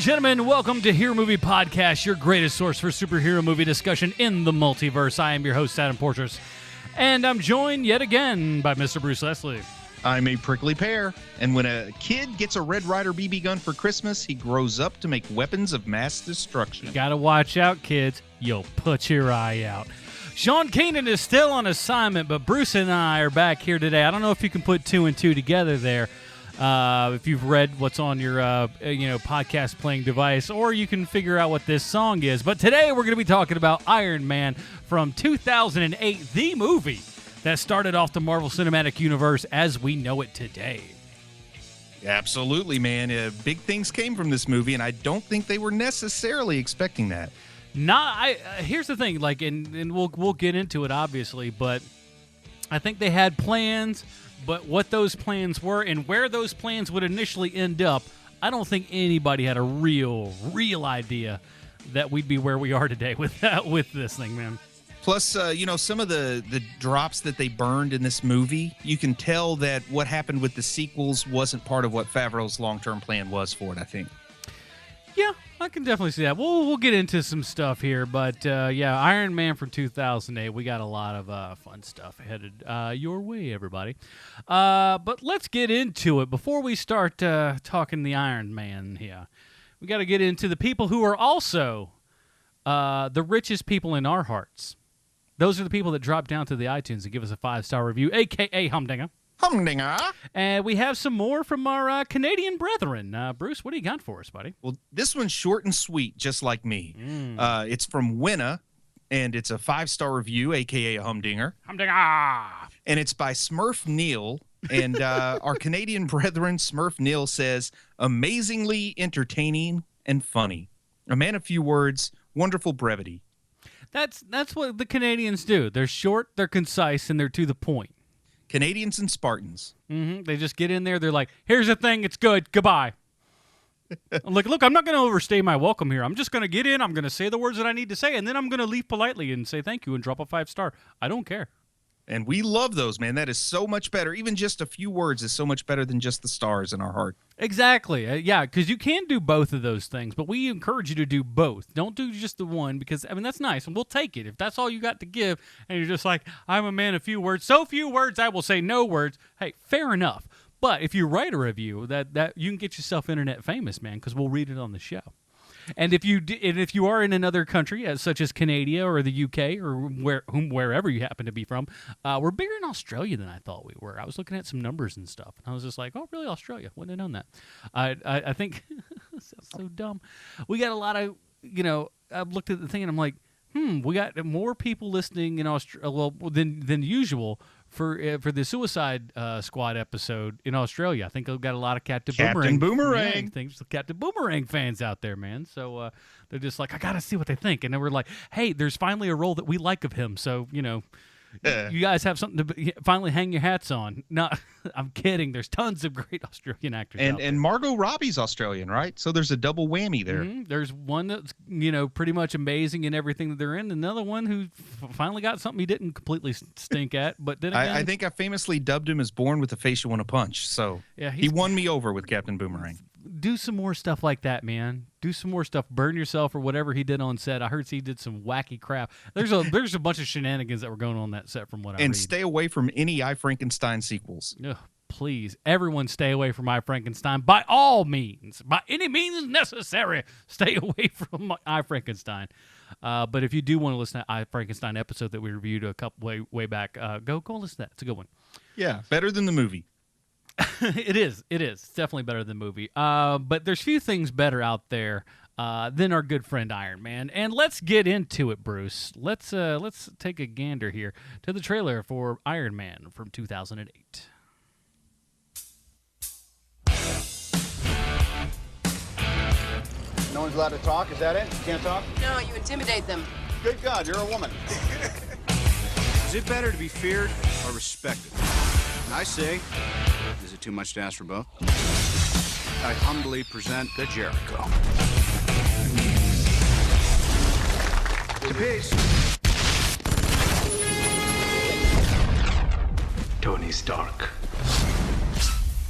gentlemen, welcome to Hero Movie Podcast, your greatest source for superhero movie discussion in the multiverse. I am your host, Adam Portrais, and I'm joined yet again by Mr. Bruce Leslie. I'm a prickly pear, and when a kid gets a Red Ryder BB gun for Christmas, he grows up to make weapons of mass destruction. You gotta watch out, kids. You'll put your eye out. Sean Keenan is still on assignment, but Bruce and I are back here today. I don't know if you can put two and two together there. If you've read what's on your podcast playing device, or you can figure out what this song is. But today we're going to be talking about Iron Man from 2008, the movie that started off the Marvel Cinematic Universe as we know it today. Absolutely, man. Big things came from this movie, and I don't think they were necessarily expecting that. Here's the thing, and we'll get into it obviously, but I think they had plans. But what those plans were and where those plans would initially end up, I don't think anybody had a real idea that we'd be where we are today with this thing, man. Plus, some of the drops that they burned in this movie, you can tell that what happened with the sequels wasn't part of what Favreau's long-term plan was for it, I think. Yeah, I can definitely see that. We'll get into some stuff here, but Iron Man from 2008. We got a lot of fun stuff headed your way, everybody. But let's get into it. Before we start talking the Iron Man here, we got to get into the people who are also the richest people in our hearts. Those are the people that drop down to the iTunes and give us a 5-star review, a.k.a. Humdinger. Humdinger. And we have some more from our Canadian brethren. Bruce, what do you got for us, buddy? Well, this one's short and sweet, just like me. It's from Winna, and it's a 5-star review, a.k.a. a Humdinger. Humdinger! And it's by Smurf Neil. And our Canadian brethren, Smurf Neil, says, amazingly entertaining and funny. A man of few words, wonderful brevity. That's what the Canadians do. They're short, they're concise, and they're to the point. Canadians and Spartans. Mm-hmm. They just get in there. They're like, here's the thing. It's good. Goodbye. I'm like, look, I'm not going to overstay my welcome here. I'm just going to get in. I'm going to say the words that I need to say, and then I'm going to leave politely and say thank you and drop a 5-star. I don't care. And we love those, man. That is so much better. Even just a few words is so much better than just the stars in our heart. Exactly. Yeah, because you can do both of those things, but we encourage you to do both. Don't do just the one because, that's nice, and we'll take it. If that's all you got to give, and you're just like, I'm a man of few words, so few words, I will say no words. Hey, fair enough. But if you write a review, that you can get yourself internet famous, man, because we'll read it on the show. And if you are in another country, such as Canada or the UK or wherever you happen to be from, we're bigger in Australia than I thought we were. I was looking at some numbers and stuff, and I was just like, oh, really, Australia? Wouldn't have known that. I think it sounds so dumb. We got a lot of, I've looked at the thing, and I'm like, we got more people listening in Australia than usual for the Suicide Squad episode in Australia. I think I've got a lot of Captain Boomerang things, Captain Boomerang fans out there, man. So they're just like, I got to see what they think. And then we're like, hey, there's finally a role that we like of him. So, you guys have something to finally hang your hats on. No, I'm kidding. There's tons of great Australian actors out there. And Margot Robbie's Australian, right? So there's a double whammy there. Mm-hmm. There's one that's, pretty much amazing in everything that they're in. Another one who finally got something he didn't completely stink at. But then again, I think I famously dubbed him as Born with a Face You Want to Punch. So yeah, he won me over with Captain Boomerang. Do some more stuff like that, man. Do some more stuff. Burn yourself or whatever he did on set. I heard he did some wacky crap. There's a bunch of shenanigans that were going on that set from what I read. And stay away from any I, Frankenstein sequels. Ugh, please, everyone stay away from I, Frankenstein. By all means. By any means necessary, stay away from I, Frankenstein. But if you do want to listen to I, Frankenstein episode that we reviewed a couple way back, go listen to that. It's a good one. Yeah, better than the movie. It is. It's definitely better than the movie. But there's few things better out there than our good friend Iron Man. And let's get into it, Bruce. Let's take a gander here to the trailer for Iron Man from 2008. No one's allowed to talk? Is that it? You can't talk? No, you intimidate them. Good God, you're a woman. Is it better to be feared or respected? I say, is it too much to ask for both? I humbly present the Jericho. To peace. Tony Stark.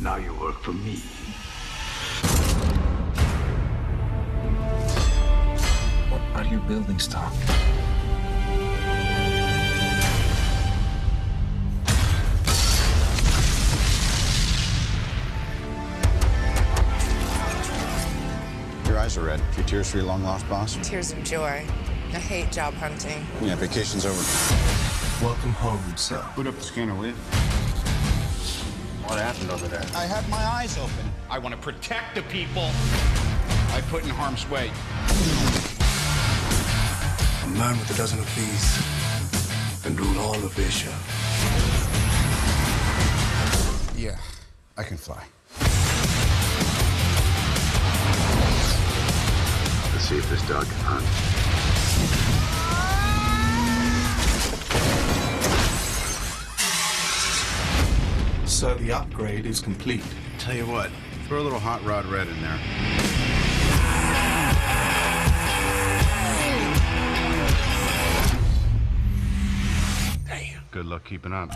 Now you work for me. your building stock. Your eyes are red. Your tears for your long-lost boss? Tears of joy. I hate job hunting. Yeah, vacation's over. Welcome home, sir. Put up the scanner, will you? What happened over there? I had my eyes open. I want to protect the people I put in harm's way. A man with a dozen of these can rule all of Asia. Yeah, I can fly. Let's see if this dog can hunt. So the upgrade is complete. Tell you what, throw a little hot rod red in there. Damn. Good luck keeping up.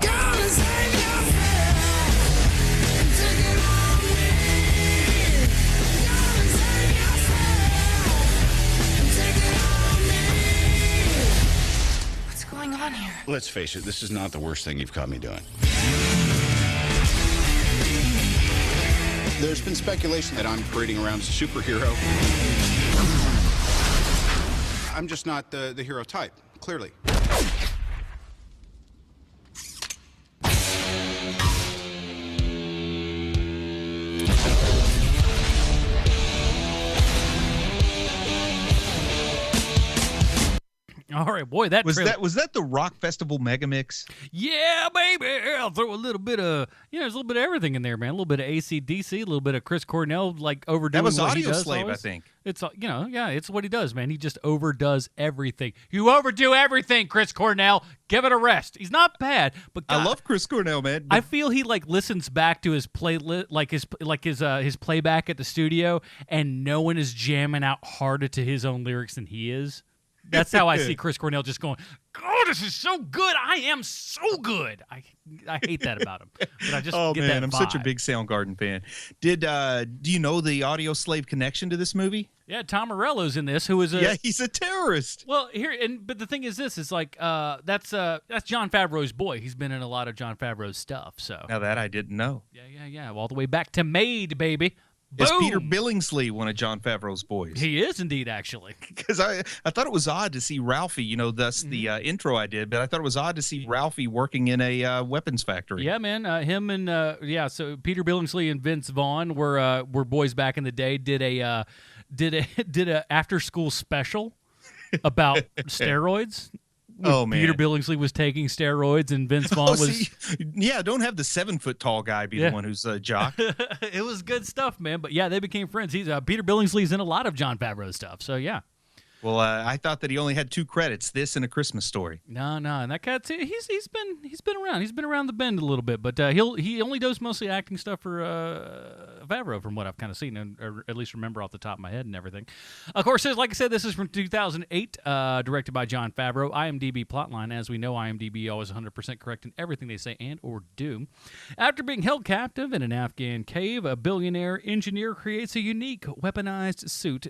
What's going on here? Let's face it, this is not the worst thing you've caught me doing. There's been speculation that I'm parading around as a superhero. I'm just not the hero type, clearly. All right, boy, that Was trailer- that the Rock Festival Mega Mix? Yeah, baby. I'll throw a little bit of, there's a little bit of everything in there, man. A little bit of AC/DC, a little bit of Chris Cornell, like overdoing That was what he Audio does Slave, always. I think. It's, it's what he does, man. He just overdoes everything. You overdo everything, Chris Cornell. Give it a rest. He's not bad, but I God, love Chris Cornell, man. I feel he listens back to his his playback at the studio, and no one is jamming out harder to his own lyrics than he is. That's how I see Chris Cornell just going, "Oh, this is so good! I am so good." I hate that about him, but I just oh get man, that I'm vibe. such a big Soundgarden fan. Do you know the Audio Slave connection to this movie? Yeah, Tom Morello's in this, who is a Yeah, he's a terrorist. well but the thing is this is that's Jon Favreau's boy. He's been in a lot of Jon Favreau's stuff. So Now that I didn't know. yeah, all the way back to Maid, baby. Is Boom! Peter Billingsley one of Jon Favreau's boys? He is indeed, actually. Because I thought it was odd to see Ralphie, thus the intro I did, but I thought it was odd to see Ralphie working in a weapons factory. Yeah, man. Him and so Peter Billingsley and Vince Vaughn were boys back in the day. Did a after school special about steroids. Oh, man. Peter Billingsley was taking steroids, and Vince Vaughn was. Don't have the 7 foot tall guy be the one who's a jock. It was good stuff, man. But yeah, they became friends. He's Peter Billingsley's in a lot of Jon Favreau stuff. So yeah. Well, I thought that he only had 2 credits, this and A Christmas Story. No, and that cat he's been around. He's been around the bend a little bit, but he only does mostly acting stuff for Favreau, from what I've kind of seen, or at least remember off the top of my head and everything. Of course, like I said, this is from 2008, directed by Jon Favreau. IMDb plotline, as we know, IMDb always 100% correct in everything they say and or do. After being held captive in an Afghan cave, a billionaire engineer creates a unique weaponized suit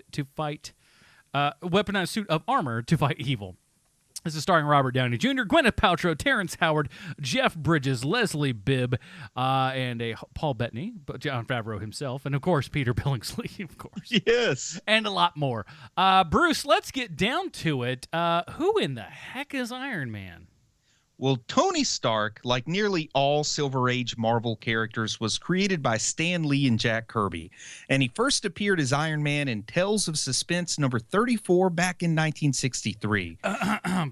of armor to fight evil. This is starring Robert Downey Jr., Gwyneth Paltrow, Terrence Howard, Jeff Bridges, Leslie Bibb, and Paul Bettany, but Jon Favreau himself, and of course Peter Billingsley, of course. Yes. And a lot more. Bruce, let's get down to it. Who in the heck is Iron Man? Well, Tony Stark, like nearly all Silver Age Marvel characters, was created by Stan Lee and Jack Kirby. And he first appeared as Iron Man in Tales of Suspense number 34 back in 1963.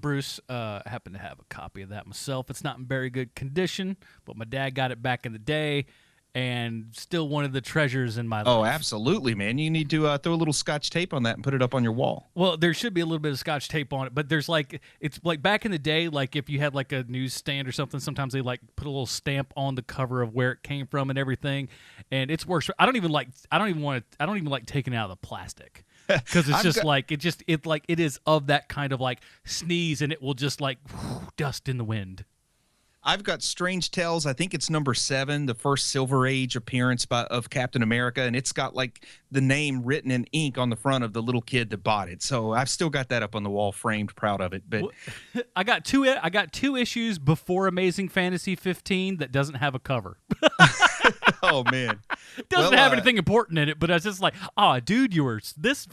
Bruce, I happen to have a copy of that myself. It's not in very good condition, but my dad got it back in the day, and still one of the treasures in my life. Oh, absolutely, man. You need to throw a little Scotch tape on that and put it up on your wall. Well, there should be a little bit of Scotch tape on it, but it's like back in the day, like if you had like a newsstand or something, sometimes they like put a little stamp on the cover of where it came from and everything, and it's worse. I don't even like taking it out of the plastic. Because it's just it is of that kind of like sneeze, and it will just like dust in the wind. I've got Strange Tales. I think it's number 7, the first Silver Age appearance of Captain America, and it's got like the name written in ink on the front of the little kid that bought it. So I've still got that up on the wall, framed, proud of it. But I got two issues before Amazing Fantasy 15 that doesn't have a cover. oh man, doesn't have anything important in it, but I was just like, dude, they were this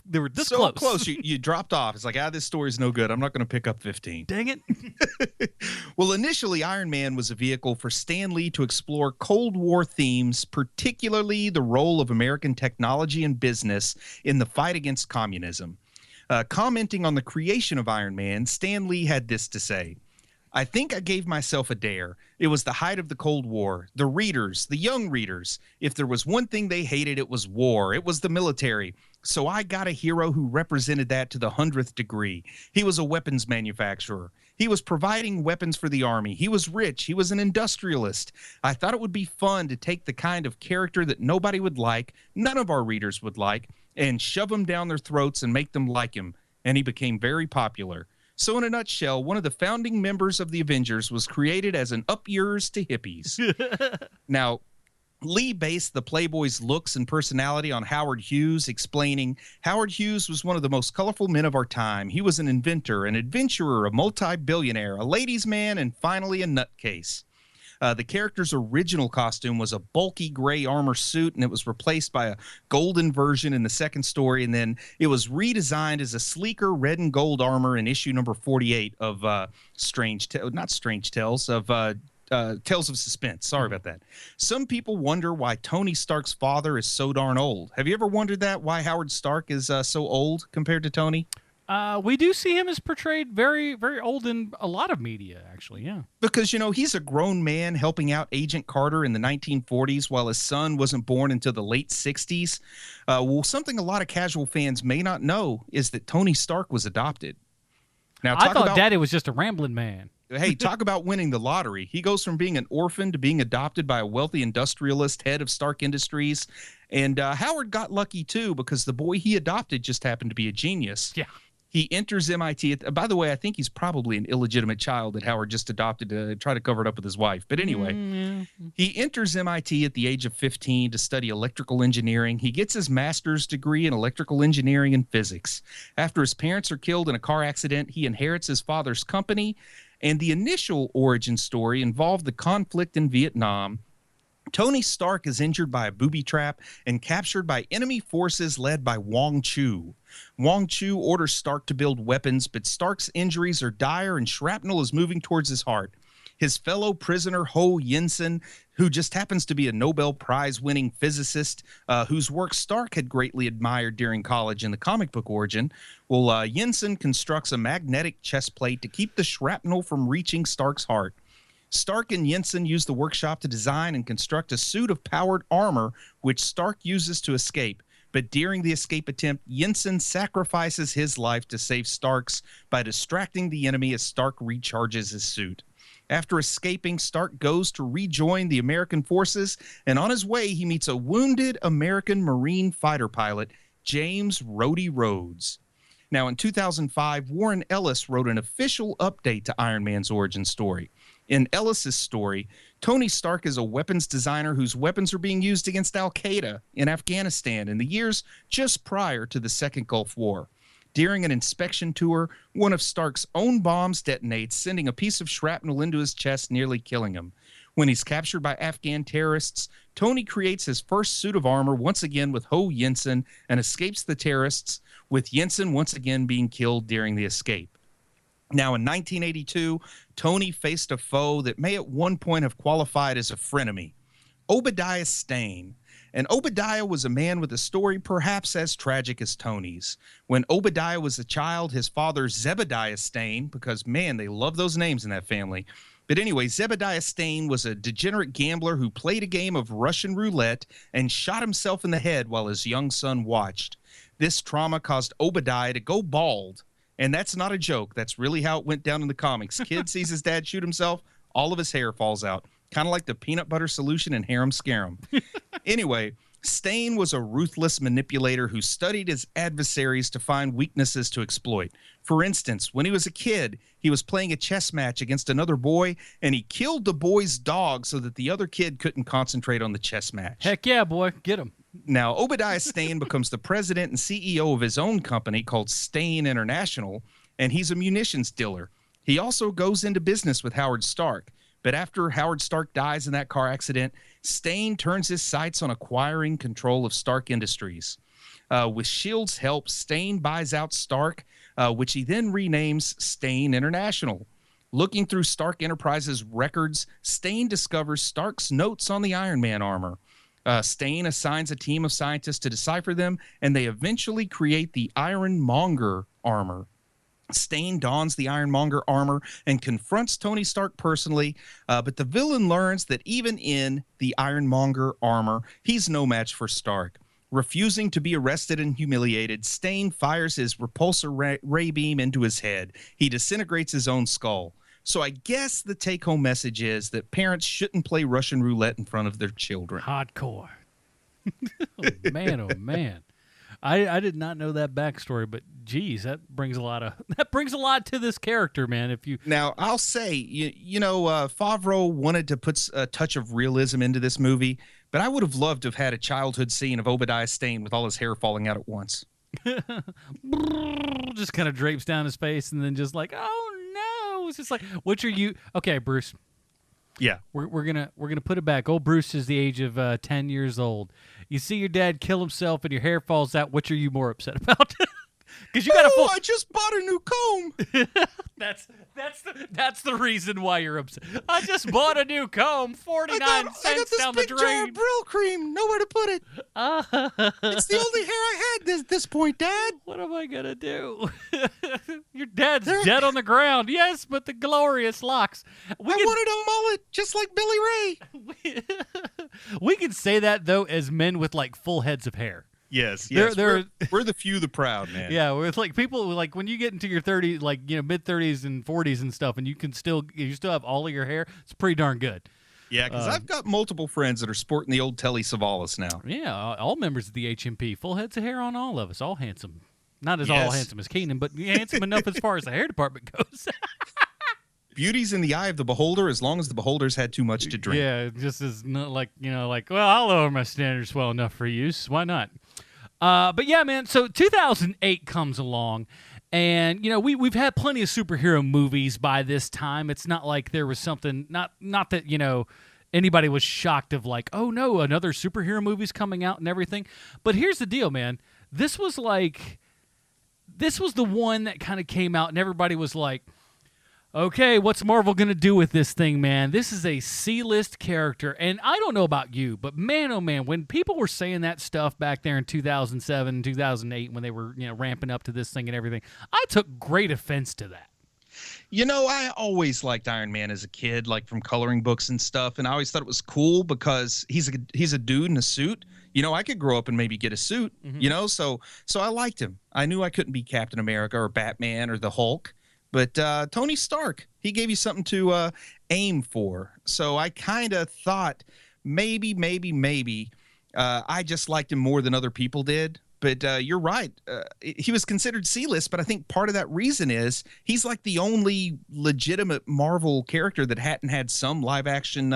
so close. You dropped off. It's like, this story's no good. I'm not going to pick up 15. Dang it. Well, initially, Iron Man was a vehicle for Stan Lee to explore Cold War themes, particularly the role of American technology and business in the fight against communism. Commenting on the creation of Iron Man, Stan Lee had this to say: I think I gave myself a dare. It was the height of the Cold War. The readers, the young readers, if there was one thing they hated, it was war. It was the military. So I got a hero who represented that to the 100th degree. He was a weapons manufacturer. He was providing weapons for the army. He was rich. He was an industrialist. I thought it would be fun to take the kind of character that nobody would like, none of our readers would like, and shove him down their throats and make them like him. And he became very popular. So in a nutshell, one of the founding members of the Avengers was created as an up yours to hippies. Now, Lee based the Playboy's looks and personality on Howard Hughes, explaining, Howard Hughes was one of the most colorful men of our time. He was an inventor, an adventurer, a multi-billionaire, a ladies' man, and finally a nutcase. The character's original costume was a bulky gray armor suit, and it was replaced by a golden version in the second story, and then it was redesigned as a sleeker red and gold armor in issue number 48 of Tales of Suspense. Sorry about that. Some people wonder why Tony Stark's father is so darn old. Have you ever wondered that, why Howard Stark is so old compared to Tony? We do see him as portrayed very, very old in a lot of media, actually, yeah. Because, he's a grown man helping out Agent Carter in the 1940s while his son wasn't born until the late 60s. Well, something a lot of casual fans may not know is that Tony Stark was adopted. Now, I thought Daddy was just a rambling man. Hey, talk about winning the lottery. He goes from being an orphan to being adopted by a wealthy industrialist, head of Stark Industries. And Howard got lucky, too, because the boy he adopted just happened to be a genius. Yeah. He enters MIT. By the way, I think he's probably an illegitimate child that Howard just adopted to try to cover it up with his wife. But anyway, He enters MIT at the age of 15 to study electrical engineering. He gets his master's degree in electrical engineering and physics. After his parents are killed in a car accident, he inherits his father's company. And the initial origin story involved the conflict in Vietnam. Tony Stark is injured by a booby trap and captured by enemy forces led by Wong Chu. Wong Chu orders Stark to build weapons, but Stark's injuries are dire and shrapnel is moving towards his heart. His fellow prisoner, Ho Yinsen, who just happens to be a Nobel Prize-winning physicist whose work Stark had greatly admired during college in the comic book origin, Yinsen constructs a magnetic chest plate to keep the shrapnel from reaching Stark's heart. Stark and Yinsen use the workshop to design and construct a suit of powered armor, which Stark uses to escape. But during the escape attempt, Yinsen sacrifices his life to save Stark's by distracting the enemy as Stark recharges his suit. After escaping, Stark goes to rejoin the American forces, and on his way, he meets a wounded American Marine fighter pilot, James Rhodey Rhodes. Now, in 2005, Warren Ellis wrote an official update to Iron Man's origin story. In Ellis's story, Tony Stark is a weapons designer whose weapons are being used against Al-Qaeda in Afghanistan in the years just prior to the Second Gulf War. During an inspection tour, one of Stark's own bombs detonates, sending a piece of shrapnel into his chest, nearly killing him. When he's captured by Afghan terrorists, Tony creates his first suit of armor once again with Ho Yinsen and escapes the terrorists, with Yinsen once again being killed during the escape. Now, in 1982, Tony faced a foe that may at one point have qualified as a frenemy, Obadiah Stane. And Obadiah was a man with a story perhaps as tragic as Tony's. When Obadiah was a child, his father, Zebediah Stane, because, man, they love those names in that family. But anyway, Zebediah Stane was a degenerate gambler who played a game of Russian roulette and shot himself in the head while his young son watched. This trauma caused Obadiah to go bald. And that's not a joke. That's really how it went down in the comics. Kid sees his dad shoot himself, all of his hair falls out. Kind of like the peanut butter solution in Harem Scarum. Anyway, Stain was a ruthless manipulator who studied his adversaries to find weaknesses to exploit. For instance, when he was a kid, he was playing a chess match against another boy, and he killed the boy's dog so that the other kid couldn't concentrate on the chess match. Heck yeah, boy. Get him. Now, Obadiah Stane becomes the president and CEO of his own company called Stane International, and he's a munitions dealer. He also goes into business with Howard Stark. But after Howard Stark dies in that car accident, Stane turns his sights on acquiring control of Stark Industries. With S.H.I.E.L.D.'s help, Stane buys out Stark, which he then renames Stane International. Looking through Stark Enterprises records, Stane discovers Stark's notes on the Iron Man armor. Stane assigns a team of scientists to decipher them, and they eventually create the Ironmonger armor. Stane dons the Ironmonger armor and confronts Tony Stark personally, but the villain learns that even in the Ironmonger armor, he's no match for Stark. Refusing to be arrested and humiliated, Stane fires his repulsor ray beam into his head. He disintegrates his own skull. So I guess the take-home message is that parents shouldn't play Russian roulette in front of their children. Hardcore. Oh, man, oh, man. I did not know that backstory, but geez, that brings a lot to this character, man. Now, I'll say, Favreau wanted to put a touch of realism into this movie, but I would have loved to have had a childhood scene of Obadiah Stane with all his hair falling out at once. Just kind of drapes down his face, and then just like, oh no, it's just like, which are you? Okay, Bruce. Yeah, we're gonna put it back. Old Bruce is the age of 10 years old. You see your dad kill himself and your hair falls out. Which are you more upset about? Because you got I just bought a new comb. That's the reason why you're upset. I just bought a new comb, 49 cents down the drain. I got this big jar of Brill cream. Nowhere to put it. It's the only hair I had at this point, Dad. What am I gonna do? Your dad's dead on the ground. Yes, but the glorious locks. I wanted a mullet, just like Billy Ray. We can say that though, as men with like full heads of hair. Yes. We're the few, the proud, man. Yeah, it's like people like when you get into your 30s, like mid 30s and 40s and stuff, and you still have all of your hair. It's pretty darn good. Yeah, because I've got multiple friends that are sporting the old Telly Savalas now. Yeah, all members of the HMP, full heads of hair on all of us, all handsome. Not as all handsome as Keenan, but handsome enough as far as the hair department goes. Beauty's in the eye of the beholder, as long as the beholder's had too much to drink. Yeah, just as not like well, I'll lower my standards well enough for use. Why not? But yeah, man. So 2008 comes along, and we've had plenty of superhero movies by this time. It's not like there was something not that anybody was shocked of like, oh no, another superhero movie's coming out and everything. But here's the deal, man. This was the one that kind of came out, and everybody was like, okay, what's Marvel going to do with this thing, man? This is a C-list character. And I don't know about you, but man, oh man, when people were saying that stuff back there in 2007, 2008, when they were ramping up to this thing and everything, I took great offense to that. I always liked Iron Man as a kid, like from coloring books and stuff, and I always thought it was cool because he's a dude in a suit. I could grow up and maybe get a suit, so I liked him. I knew I couldn't be Captain America or Batman or the Hulk. But Tony Stark, he gave you something to aim for. So I kind of thought maybe I just liked him more than other people did. But you're right. He was considered C-list, but I think part of that reason is he's like the only legitimate Marvel character that hadn't had some live-action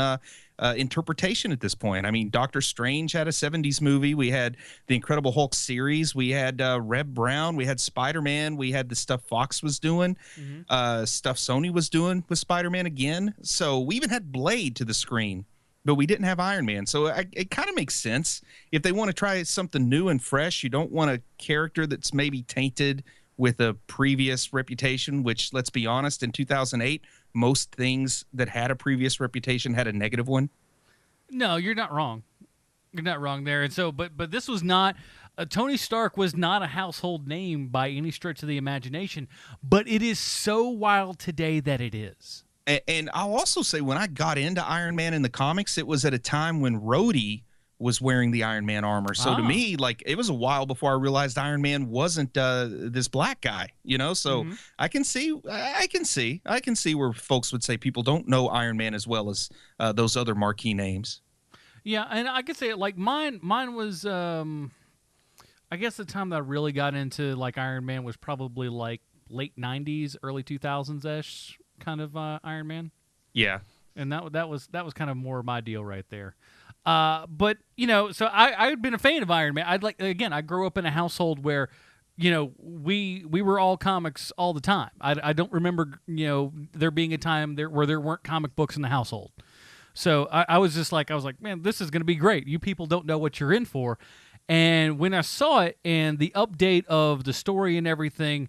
interpretation at this point. I mean, Doctor Strange had a 70s movie. We had the Incredible Hulk series. We had Reb Brown. We had Spider-Man. We had the stuff Fox was doing, stuff Sony was doing with Spider-Man again. So we even had Blade to the screen, but we didn't have Iron Man. So it kind of makes sense. If they want to try something new and fresh, you don't want a character that's maybe tainted with a previous reputation, which, let's be honest, in 2008, most things that had a previous reputation had a negative one. No, you're not wrong. You're not wrong there. And so, but this was not Tony Stark was not a household name by any stretch of the imagination, but it is so wild today that it is. And I'll also say when I got into Iron Man in the comics, it was at a time when Rhodey was wearing the Iron Man armor. So to me, like, it was a while before I realized Iron Man wasn't this black guy, so I can see where folks would say people don't know Iron Man as well as those other marquee names. Yeah, and I could say like mine was I guess the time that I really got into like Iron Man was probably like late 90s, early 2000s-ish kind of Iron Man. Yeah. And that was kind of more my deal right there. But, you know, so I had been a fan of Iron Man. I grew up in a household where, you know, we were all comics all the time. I don't remember, you know, there being a time where there weren't comic books in the household. So I was like, man, this is going to be great. You people don't know what you're in for. And when I saw it and the update of the story and everything,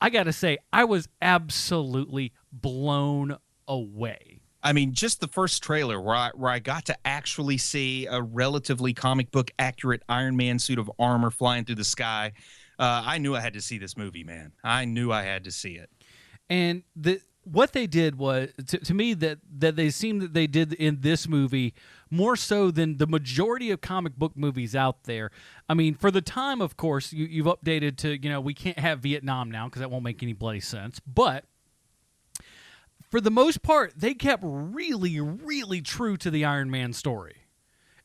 I got to say, I was absolutely blown away. I mean, just the first trailer where I got to actually see a relatively comic book accurate Iron Man suit of armor flying through the sky, I knew I had to see this movie, man. I knew I had to see it. And what they did was, to me, that they seemed that they did in this movie more so than the majority of comic book movies out there. I mean, for the time, of course, you've updated to, you know, we can't have Vietnam now because that won't make any bloody sense. But for the most part, they kept really, really true to the Iron Man story.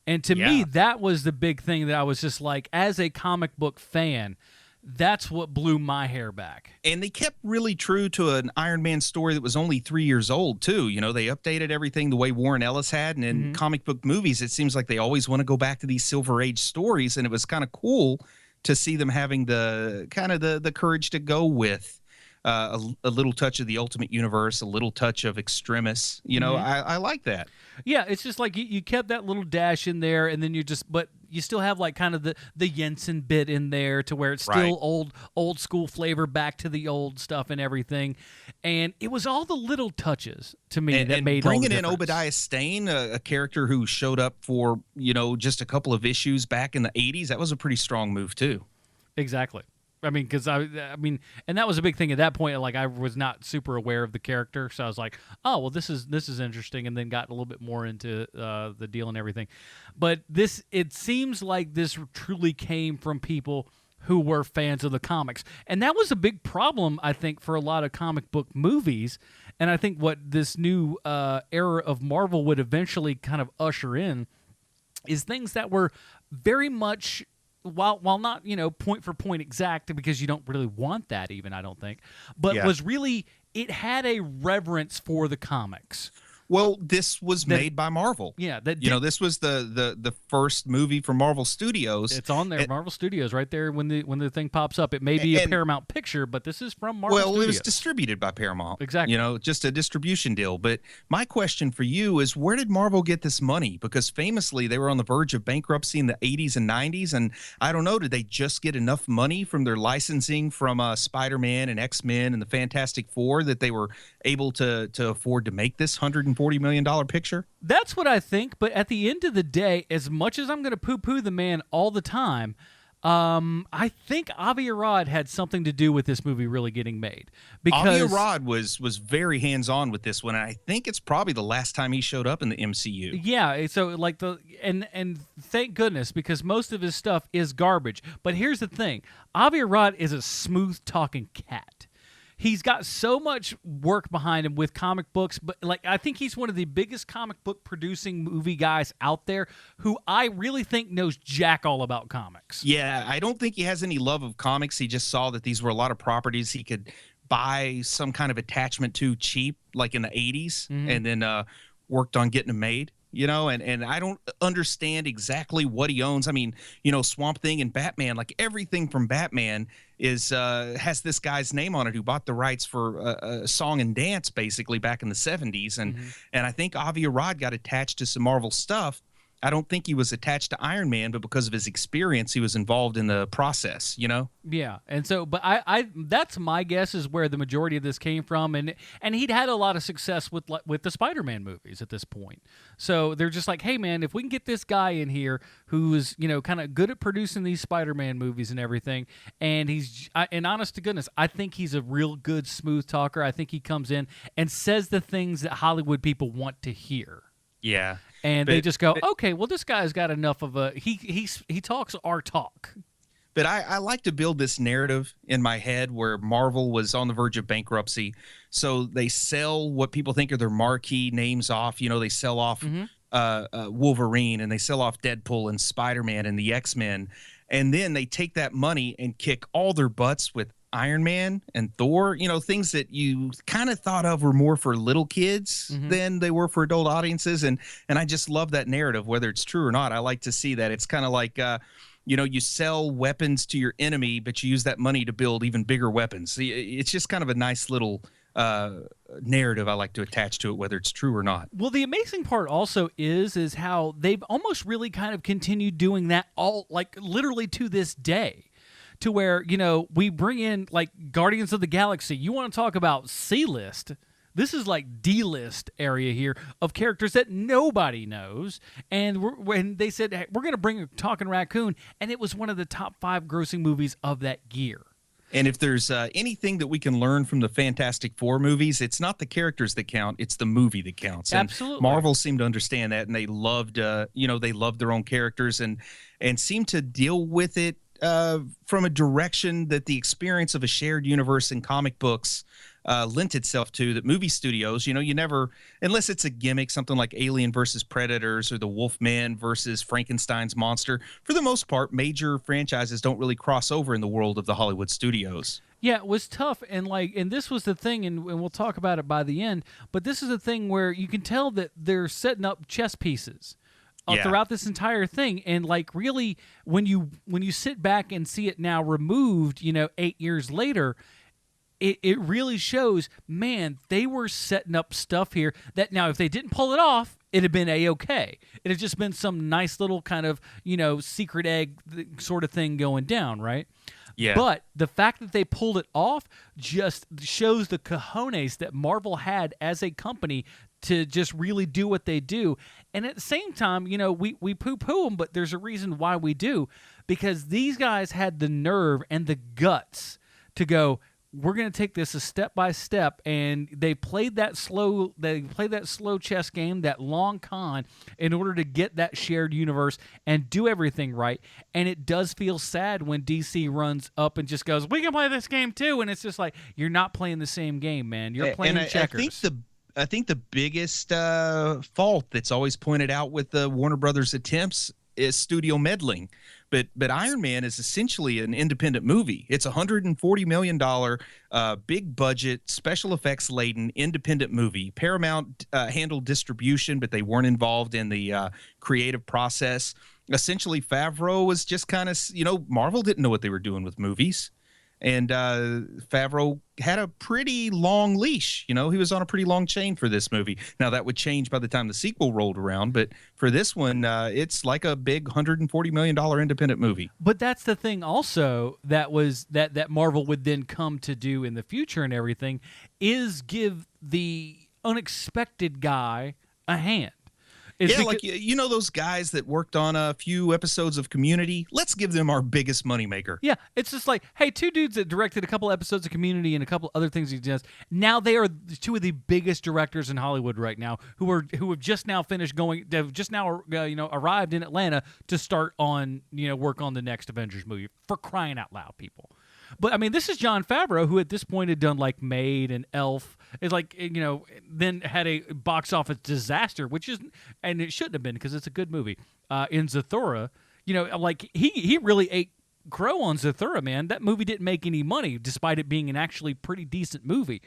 And to me, that was the big thing that I was just like, as a comic book fan, that's what blew my hair back. And they kept really true to an Iron Man story that was only 3 years old, too. You know, they updated everything the way Warren Ellis had. And in comic book movies, it seems like they always want to go back to these Silver Age stories. And it was kind of cool to see them having the courage to go with a little touch of the Ultimate Universe, a little touch of Extremis. You know, I like that. Yeah, it's just like you kept that little dash in there, and then but you still have like kind of the Jensen bit in there to where it's still old school flavor back to the old stuff and everything. And it was all the little touches to me that made all the difference. Bringing in Obadiah Stane, a character who showed up for, you know, just a couple of issues back in the 80s, that was a pretty strong move too. Exactly. I mean, because I mean, and that was a big thing at that point. Like, I was not super aware of the character, so I was like, "Oh, well, this is interesting," and then got a little bit more into the deal and everything. But it seems like this truly came from people who were fans of the comics, and that was a big problem, I think, for a lot of comic book movies. And I think what this new era of Marvel would eventually kind of usher in is things that were very much, while not, you know, point for point exact, because you don't really want that even, I don't think, but was really, it had a reverence for the comics. Well, this was made by Marvel. Yeah. This was the first movie from Marvel Studios. It's on there, Marvel Studios, right there when the thing pops up. It may be a Paramount picture, but this is from Marvel Studios. Well, it was distributed by Paramount. Exactly. You know, just a distribution deal. But my question for you is, where did Marvel get this money? Because famously, they were on the verge of bankruptcy in the 80s and 90s. And I don't know, did they just get enough money from their licensing from Spider-Man and X-Men and the Fantastic Four that they were able to afford to make this $140 million picture? That's what I think, but at the end of the day, as much as I'm going to poo-poo the man all the time, I think Avi Arad had something to do with this movie really getting made. Because Avi Arad was very hands-on with this one, and I think it's probably the last time he showed up in the MCU. Yeah, so like and thank goodness, because most of his stuff is garbage. But here's the thing. Avi Arad is a smooth-talking cat. He's got so much work behind him with comic books, but like I think he's one of the biggest comic book producing movie guys out there who I really think knows jack all about comics. Yeah, I don't think he has any love of comics. He just saw that these were a lot of properties he could buy some kind of attachment to cheap, like in the 80s, and then worked on getting them made. You know, and I don't understand exactly what he owns. I mean, you know, Swamp Thing and Batman, like everything from Batman is has this guy's name on it who bought the rights for a song and dance basically back in the 70s. And I think Avi Arad got attached to some Marvel stuff. I don't think he was attached to Iron Man, but because of his experience, he was involved in the process, you know? Yeah. And so, but I that's my guess is where the majority of this came from. And he'd had a lot of success with the Spider-Man movies at this point. So they're just like, hey man, if we can get this guy in here who's, you know, kind of good at producing these Spider-Man movies and everything. And and honest to goodness, I think he's a real good smooth talker. I think he comes in and says the things that Hollywood people want to hear. Yeah. And they just go, okay, well, this guy's got enough of a he talks our talk. But I like to build this narrative in my head where Marvel was on the verge of bankruptcy. So they sell what people think are their marquee names off. You know, they sell off Wolverine, and they sell off Deadpool and Spider-Man and the X-Men, and then they take that money and kick all their butts with Iron Man and Thor, things that you kind of thought of were more for little kids than they were for adult audiences. And I just love that narrative, whether it's true or not. I like to see that. It's kind of like, you sell weapons to your enemy, but you use that money to build even bigger weapons. It's just kind of a nice little narrative I like to attach to it, whether it's true or not. Well, the amazing part also is how they've almost really kind of continued doing that all, like, literally to this day. To where, we bring in, like, Guardians of the Galaxy. You want to talk about C-list. This is like D-list area here of characters that nobody knows. And when they said, hey, we're going to bring a talking raccoon, and it was one of the top 5 grossing movies of that year. And if there's anything that we can learn from the Fantastic Four movies, it's not the characters that count, it's the movie that counts. And absolutely. Marvel seemed to understand that, and they loved, they loved their own characters and seemed to deal with it from a direction that the experience of a shared universe in comic books lent itself to, that movie studios, you never, unless it's a gimmick, something like Alien versus Predators or the Wolfman versus Frankenstein's monster, for the most part, major franchises don't really cross over in the world of the Hollywood studios. Yeah, it was tough, and this was the thing, and we'll talk about it by the end, but this is the thing where you can tell that they're setting up chess pieces throughout this entire thing. And really, when you sit back and see it now removed, 8 years later, it really shows, man, they were setting up stuff here that now if they didn't pull it off, it'd have been A-okay. It had just been some nice little kind of, secret egg sort of thing going down, right? Yeah. But the fact that they pulled it off just shows the cojones that Marvel had as a company to just really do what they do. And at the same time, we poo-poo them, but there's a reason why we do. Because these guys had the nerve and the guts to go, we're going to take this a step by step, and they played that slow chess game, that long con, in order to get that shared universe and do everything right. And it does feel sad when DC runs up and just goes, we can play this game too, and it's just like, you're not playing the same game, man. You're playing checkers. I think the biggest fault that's always pointed out with the Warner Brothers attempts is studio meddling. But Iron Man is essentially an independent movie. It's a $140 million, big budget, special effects laden independent movie. Paramount handled distribution, but they weren't involved in the creative process. Essentially, Favreau was just kind of, Marvel didn't know what they were doing with movies. And Favreau had a pretty long leash. He was on a pretty long chain for this movie. Now, that would change by the time the sequel rolled around. But for this one, it's like a big $140 million independent movie. But that's the thing also that Marvel would then come to do in the future and everything, is give the unexpected guy a hand. Those guys that worked on a few episodes of Community, let's give them our biggest moneymaker. Yeah, it's just like, hey, 2 dudes that directed a couple episodes of Community and a couple other things he does. Now they are 2 of the biggest directors in Hollywood right now, who have just now finished going. They've just now arrived in Atlanta to start on work on the next Avengers movie. For crying out loud, people. But I mean, this is Jon Favreau, who at this point had done like Maid and Elf. It's like, then had a box office disaster, and it shouldn't have been because it's a good movie. In Zathura, he really ate crow on Zathura, man. That movie didn't make any money, despite it being an actually pretty decent movie.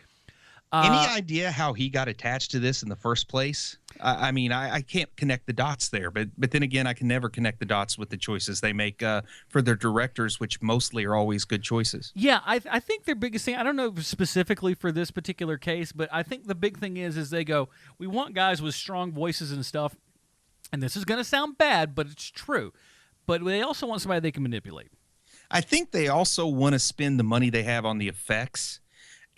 Any idea how he got attached to this in the first place? I mean, I can't connect the dots there, but then again, I can never connect the dots with the choices they make for their directors, which mostly are always good choices. Yeah, I think their biggest thing, I don't know specifically for this particular case, but I think the big thing is they go, we want guys with strong voices and stuff, and this is going to sound bad, but it's true. But they also want somebody they can manipulate. I think they also want to spend the money they have on the effects.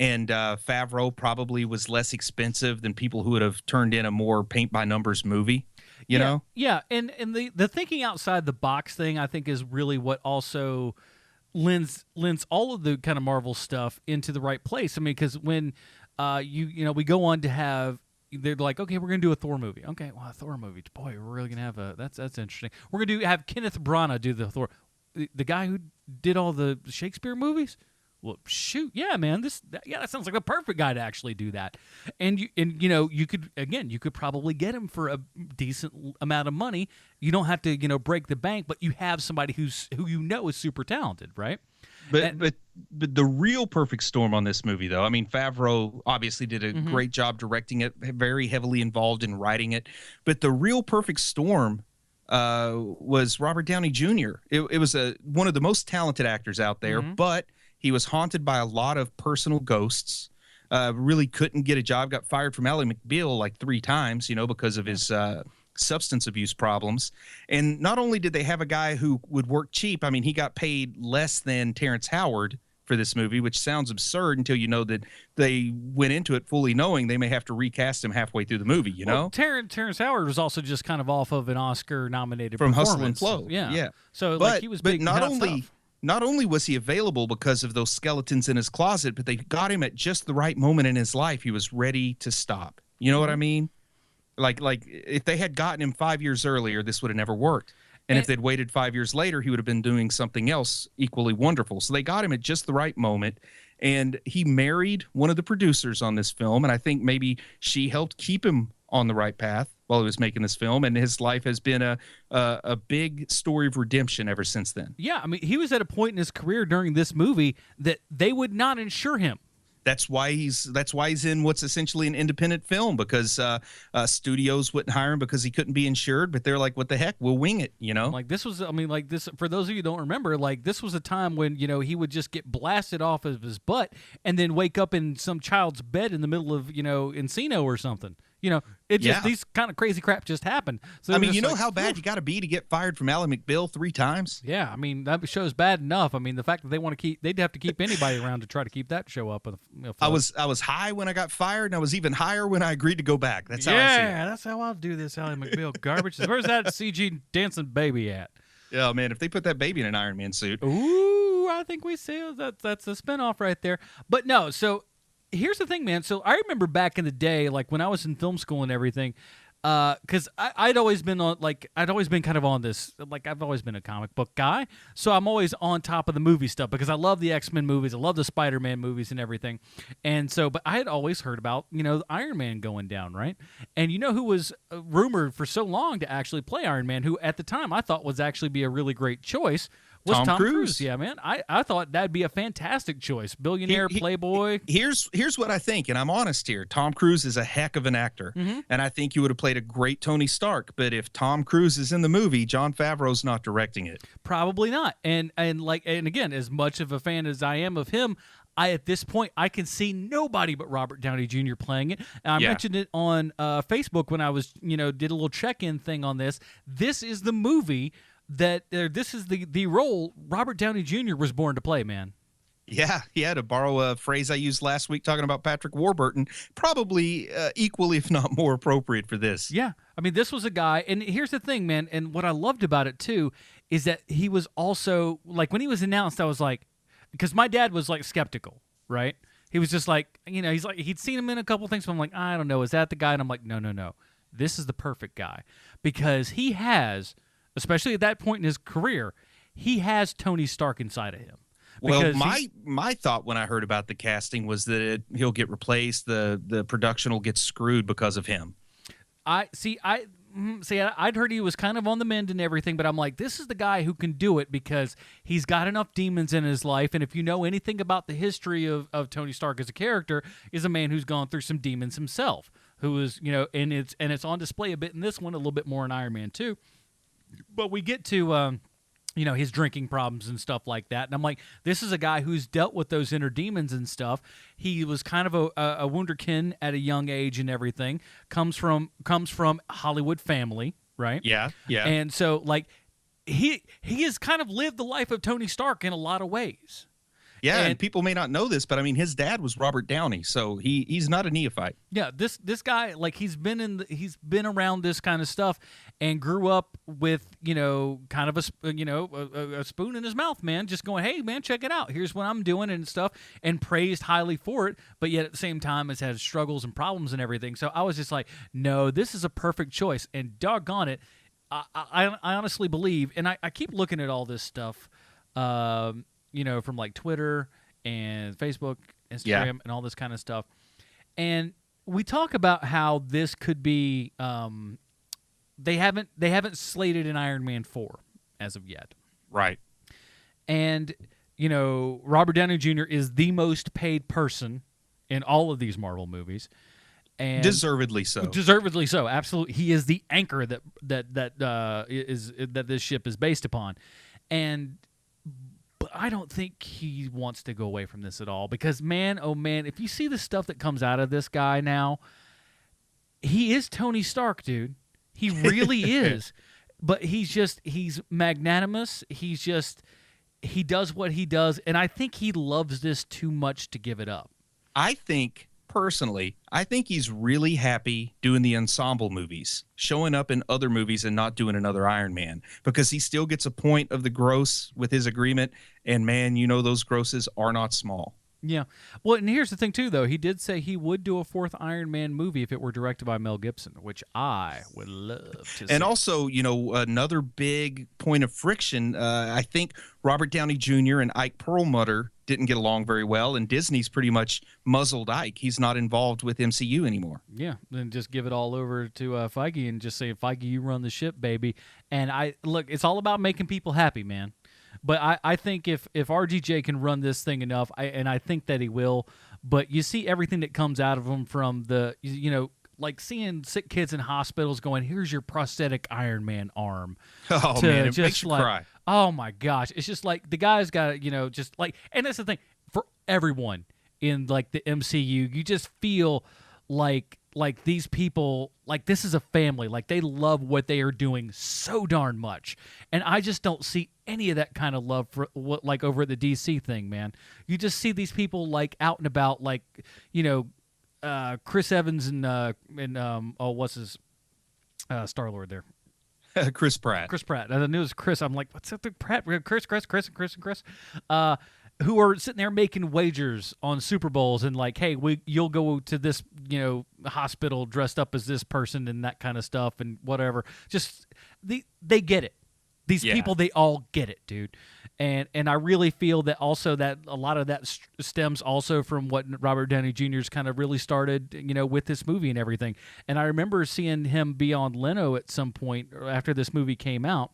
And Favreau probably was less expensive than people who would have turned in a more paint-by-numbers movie, you know? Yeah, and the thinking outside the box thing, I think, is really what also lends all of the kind of Marvel stuff into the right place. I mean, because when we go on to have, they're like, okay, we're going to do a Thor movie. Okay, well, a Thor movie. Boy, we're really going to have that's interesting. We're going to have Kenneth Branagh do the Thor. The guy who did all the Shakespeare movies? Well, shoot, yeah, man, that sounds like a perfect guy to actually do that. And you could probably get him for a decent amount of money. You don't have to break the bank, but you have somebody who is super talented, right? But the real perfect storm on this movie, though, I mean, Favreau obviously did a great job directing it, very heavily involved in writing it. But the real perfect storm was Robert Downey Jr. It was one of the most talented actors out there, but he was haunted by a lot of personal ghosts. Really couldn't get a job. Got fired from Ally McBeal like 3 times, because of his substance abuse problems. And not only did they have a guy who would work cheap, I mean, he got paid less than Terrence Howard for this movie, which sounds absurd until you know that they went into it fully knowing they may have to recast him halfway through the movie, Well, Terrence Howard was also just kind of off of an Oscar-nominated from performance. Hustle and Flow. Yeah. So but he was big. Not only was he available because of those skeletons in his closet, but they got him at just the right moment in his life. He was ready to stop. You know what I mean? Like if they had gotten him 5 years earlier, this would have never worked. And if they'd waited 5 years later, he would have been doing something else equally wonderful. So they got him at just the right moment. And he married one of the producers on this film. And I think maybe she helped keep him on the right path while he was making this film. And his life has been a big story of redemption ever since then. Yeah, I mean, he was at a point in his career during this movie that they would not insure him. That's why he's in what's essentially an independent film, because studios wouldn't hire him because he couldn't be insured. But they're like, what the heck? We'll wing it, Like this was, for those of you who don't remember, like this was a time when, he would just get blasted off of his butt and then wake up in some child's bed in the middle of, Encino or something. These kind of crazy crap just happened. So I mean, how bad you got to be to get fired from Ally McBeal 3 times? Yeah, I mean, that show's bad enough. I mean, the fact that they'd have to keep anybody around to try to keep that show up. I was high when I got fired, and I was even higher when I agreed to go back. That's how I see it. Yeah, that's how I'll do this Ally McBeal garbage. Where's that CG dancing baby at? Yeah, man, if they put that baby in an Iron Man suit. Ooh, I think we see that's a spinoff right there. But no, so here's the thing, man. So I remember back in the day, like when I was in film school and everything, because I'd always been kind of on this, like I've always been a comic book guy, so I'm always on top of the movie stuff because I love the X-Men movies, I love the Spider-Man movies and everything, and so, but I had always heard about Iron Man going down, right? And who was rumored for so long to actually play Iron Man, who at the time I thought was actually be a really great choice. Was Tom Cruise. Yeah, man. I thought that'd be a fantastic choice. Billionaire, playboy. Here's what I think, and I'm honest here. Tom Cruise is a heck of an actor, and I think he would have played a great Tony Stark. But if Tom Cruise is in the movie, Jon Favreau's not directing it. Probably not. And again, as much of a fan as I am of him, at this point, I can see nobody but Robert Downey Jr. playing it. And I mentioned it on Facebook when I was, did a little check-in thing on this. This is the movie that this is the role Robert Downey Jr. was born to play, man. Yeah, to borrow a phrase I used last week talking about Patrick Warburton, probably equally, if not more appropriate for this. Yeah, I mean, this was a guy, and here's the thing, man, and what I loved about it, too, is that he was also, like, when he was announced, I was like, because my dad was, like, skeptical, right? He was just like, he's like, he'd seen him in a couple things, but I'm like, I don't know, is that the guy? And I'm like, no, this is the perfect guy, because he has, especially at that point in his career, he has Tony Stark inside of him. Well, my thought when I heard about the casting was that he'll get replaced, the production will get screwed because of him. I'd heard he was kind of on the mend and everything, but I'm like, this is the guy who can do it because he's got enough demons in his life, and if you know anything about the history of Tony Stark as a character, is a man who's gone through some demons himself, who is, and it's on display a bit in this one, a little bit more in Iron Man 2. But we get to his drinking problems and stuff like that. And I'm like, this is a guy who's dealt with those inner demons and stuff. He was kind of a wunderkind at a young age and everything. Comes from Hollywood family, right? Yeah. And so, like, he has kind of lived the life of Tony Stark in a lot of ways. Yeah, and people may not know this, but I mean, his dad was Robert Downey, so he's not a neophyte. Yeah, this guy, like, he's been around this kind of stuff and grew up with kind of a spoon in his mouth, man, just going, hey man, check it out, here's what I'm doing and stuff, and praised highly for it, but yet at the same time has had struggles and problems and everything. So I was just like, no, this is a perfect choice, and doggone it, I honestly believe, and I keep looking at all this stuff. From like Twitter and Facebook, Instagram, Yeah. and all this kind of stuff. And we talk about how this could be. They haven't slated an Iron Man 4 as of yet. Right. And, you know, Robert Downey Jr. is the most paid person in all of these Marvel movies. And Deservedly so. Deservedly so, absolutely. He is the anchor that this ship is based upon. But I don't think he wants to go away from this at all because, man, oh man, if you see the stuff that comes out of this guy now, he is Tony Stark, dude. He really is. But he's magnanimous. He does what he does, and I think he loves this too much to give it up. Personally, I think he's really happy doing the ensemble movies, showing up in other movies and not doing another Iron Man, because he still gets a point of the gross with his agreement, and man, you know those grosses are not small. Yeah. Well, and here's the thing, too, though. He did say he would do a fourth Iron Man movie if it were directed by Mel Gibson, which I would love to see. And also, you know, another big point of friction, I think Robert Downey Jr. and Ike Perlmutter didn't get along very well, and Disney's pretty much muzzled Ike. He's not involved with MCU anymore. Yeah, then just give it all over to Feige and just say, Feige, you run the ship, baby. And look, it's all about making people happy, man. But I think if RDJ can run this thing enough, and I think that he will, but you see everything that comes out of him from the, you know, like seeing sick kids in hospitals going, here's your prosthetic Iron Man arm. Oh, man, it makes you cry. Oh, my gosh. It's just like the guy's got, you know, just like, and that's the thing, for everyone in like the MCU, you just feel like these people, like this is a family, like they love what they are doing so darn much. And I just don't see any of that kind of love for what, like over at the DC thing, man. You just see these people like out and about, like, you know, Chris Evans and what's his Star-Lord there? Chris Pratt. Chris Pratt. I knew it was Chris. I'm like, what's up with Pratt? Chris. Who are sitting there making wagers on Super Bowls and like, hey, you'll go to this, you know, hospital dressed up as this person and that kind of stuff and whatever. Just they get it. These people, they all get it, dude. And I really feel that also that a lot of that stems also from what Robert Downey Jr.'s kind of really started, you know, with this movie and everything. And I remember seeing him be on Leno at some point after this movie came out.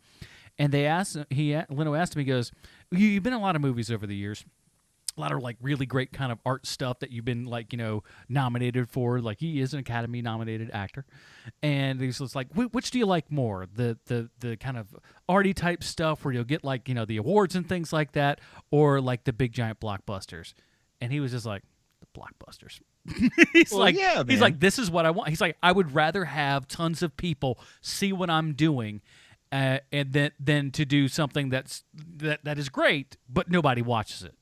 And Leno asked him, he goes, you've been in a lot of movies over the years, a lot of like really great kind of art stuff that you've been like, you know, nominated for. Like he is an Academy nominated actor. And he's just like, which do you like more? The kind of arty type stuff where you'll get like, you know, the awards and things like that, or like the big giant blockbusters? And he was just like, the blockbusters. He's like, this is what I want. He's like, I would rather have tons of people see what I'm doing and then to do something that is great, but nobody watches it.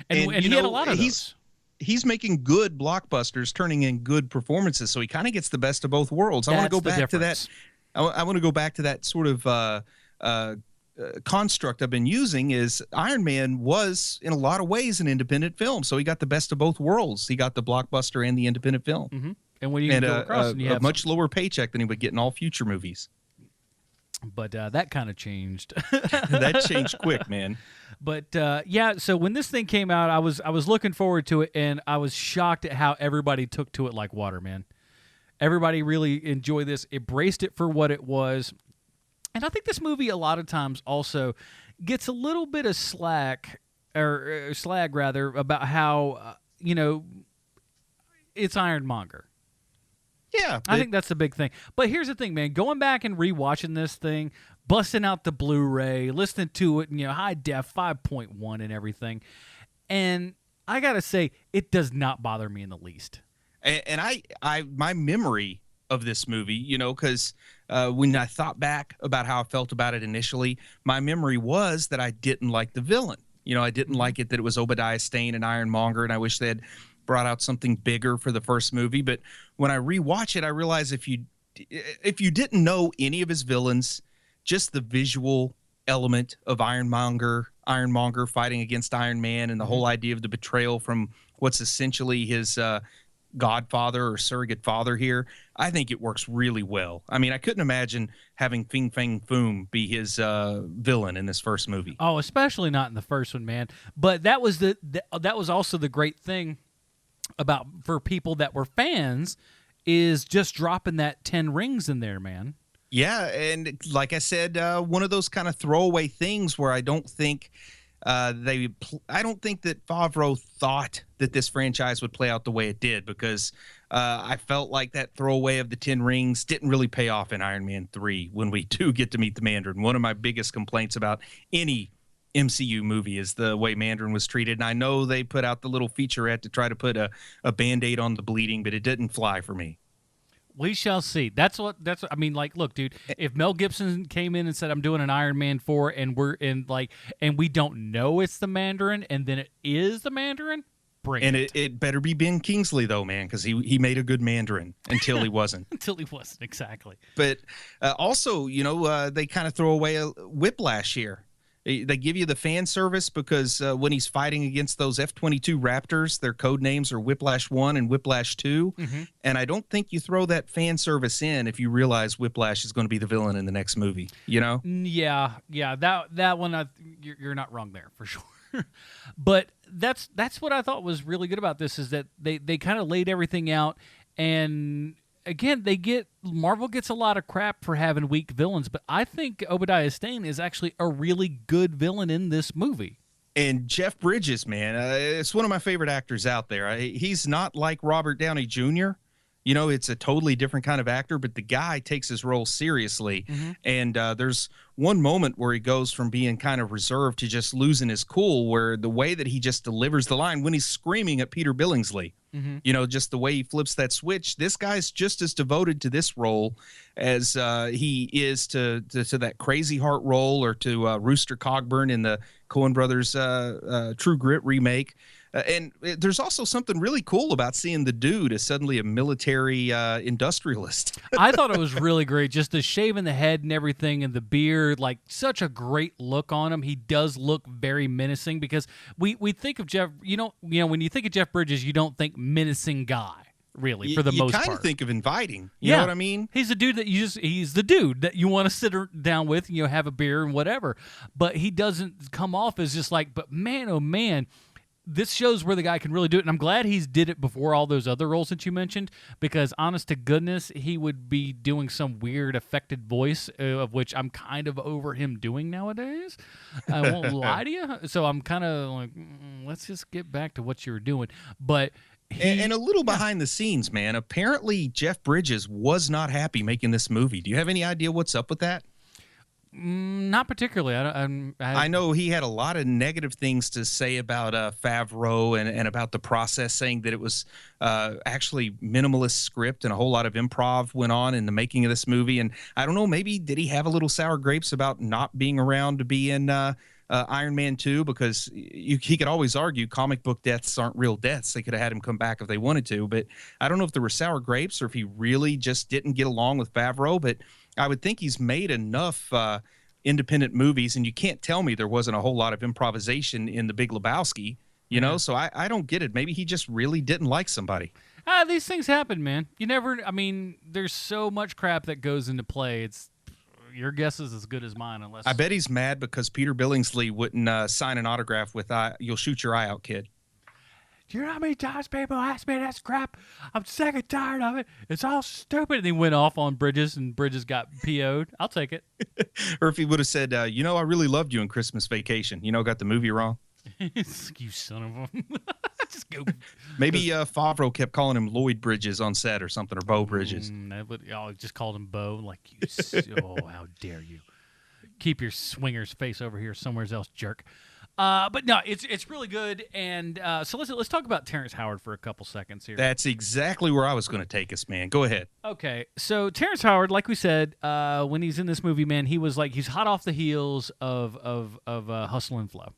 And he had a lot of those. He's making good blockbusters, turning in good performances, so he kind of gets the best of both worlds. I want to go back to that. I want to go back to that sort of construct I've been using. Is Iron Man was in a lot of ways an independent film, so he got the best of both worlds. He got the blockbuster and the independent film, and when you go across, and you have a much lower paycheck than he would get in all future movies. But that kind of changed. That changed quick, man. But yeah, so when this thing came out, I was looking forward to it, and I was shocked at how everybody took to it like water, man. Everybody really enjoyed this, embraced it for what it was. And I think this movie a lot of times also gets a little bit of slag about how, you know, it's Ironmonger. Yeah. I think that's the big thing. But here's the thing, man. Going back and rewatching this thing, busting out the Blu-ray, listening to it, you know, high def, 5.1 and everything. And I got to say, it does not bother me in the least. And my memory of this movie, you know, because when I thought back about how I felt about it initially, my memory was that I didn't like the villain. You know, I didn't like it that it was Obadiah Stane and Ironmonger, and I wish they had brought out something bigger for the first movie. But when I rewatch it, I realize if you didn't know any of his villains, just the visual element of Ironmonger fighting against Iron Man, and the whole idea of the betrayal from what's essentially his godfather or surrogate father here. I think it works really well. I mean, I couldn't imagine having Fing Fang Foom be his villain in this first movie. Oh, especially not in the first one, man. But that was that was also the great thing about for people that were fans is just dropping that 10 rings in there, man. Yeah, and like I said, one of those kind of throwaway things where I don't think that Favreau thought that this franchise would play out the way it did, because I felt like that throwaway of the 10 rings didn't really pay off in Iron Man 3 when we do get to meet the Mandarin. One of my biggest complaints about any MCU movie is the way Mandarin was treated. And I know they put out the little featurette to try to put a Band-Aid on the bleeding, but it didn't fly for me. We shall see. That's what I mean. Like, look, dude. If Mel Gibson came in and said, "I'm doing an Iron Man 4," and and we don't know it's the Mandarin, and then it is the Mandarin, bring and it. it better be Ben Kingsley though, man, because he made a good Mandarin until he wasn't. Until he wasn't, exactly. But also, they kind of throw away a Whiplash here. They give you the fan service because when he's fighting against those F-22 Raptors, their code names are Whiplash 1 and Whiplash 2. Mm-hmm. And I don't think you throw that fan service in if you realize Whiplash is going to be the villain in the next movie, Yeah, that one, you're not wrong there for sure. But that's what I thought was really good about this is that they kind of laid everything out. And again, Marvel gets a lot of crap for having weak villains, but I think Obadiah Stane is actually a really good villain in this movie. And Jeff Bridges, man, it's one of my favorite actors out there. He's not like Robert Downey Jr. It's a totally different kind of actor, but the guy takes his role seriously. Mm-hmm. And there's one moment where he goes from being kind of reserved to just losing his cool, where the way that he just delivers the line when he's screaming at Peter Billingsley, mm-hmm. Just the way he flips that switch. This guy's just as devoted to this role as he is to that Crazy Heart role or to Rooster Cogburn in the Coen Brothers True Grit remake. And there's also something really cool about seeing the dude as suddenly a military industrialist. I thought it was really great, just the shaving the head and everything and the beard, like such a great look on him. He does look very menacing because we think of Jeff, when you think of Jeff Bridges, you don't think menacing guy. Really, for the most part. You kind of think of inviting. You know what I mean? He's a dude he's the dude that you want to sit down with, have a beer and whatever. But he doesn't come off as just like, but man, oh man, this shows where the guy can really do it. And I'm glad he's did it before all those other roles that you mentioned, because honest to goodness, he would be doing some weird affected voice of which I'm kind of over him doing nowadays. I won't lie to you. So I'm kind of like, let's just get back to what you were doing. But and a little behind the scenes, man. Apparently, Jeff Bridges was not happy making this movie. Do you have any idea what's up with that? Not particularly. I know he had a lot of negative things to say about Favreau and about the process, saying that it was actually minimalist script and a whole lot of improv went on in the making of this movie. And I don't know, maybe did he have a little sour grapes about not being around to be in Iron Man 2, because he could always argue comic book deaths aren't real deaths. They could have had him come back if they wanted to, but I don't know if there were sour grapes or if he really just didn't get along with Favreau. But I would think he's made enough independent movies, and you can't tell me there wasn't a whole lot of improvisation in The Big Lebowski, so I don't get it. Maybe he just really didn't like somebody. These things happen, man. There's so much crap that goes into play. Your guess is as good as mine, unless I bet he's mad because Peter Billingsley wouldn't sign an autograph with "You'll shoot your eye out, kid." Do you know how many times people ask me that crap? I'm sick and tired of it. It's all stupid. And he went off on Bridges, and Bridges got PO'd. I'll take it. Or if he would have said, I really loved you in Christmas Vacation. Got the movie wrong. You son of a... Just go. Maybe Favreau kept calling him Lloyd Bridges on set or something, or Bo Bridges. Just called him Bo. Like, how dare you? Keep your swinger's face over here somewhere else, jerk. But no, it's really good. And so let's talk about Terrence Howard for a couple seconds here. That's exactly where I was going to take us, man. Go ahead. Okay, so Terrence Howard, like we said, when he's in this movie, man, he's hot off the heels of Hustle and Flow.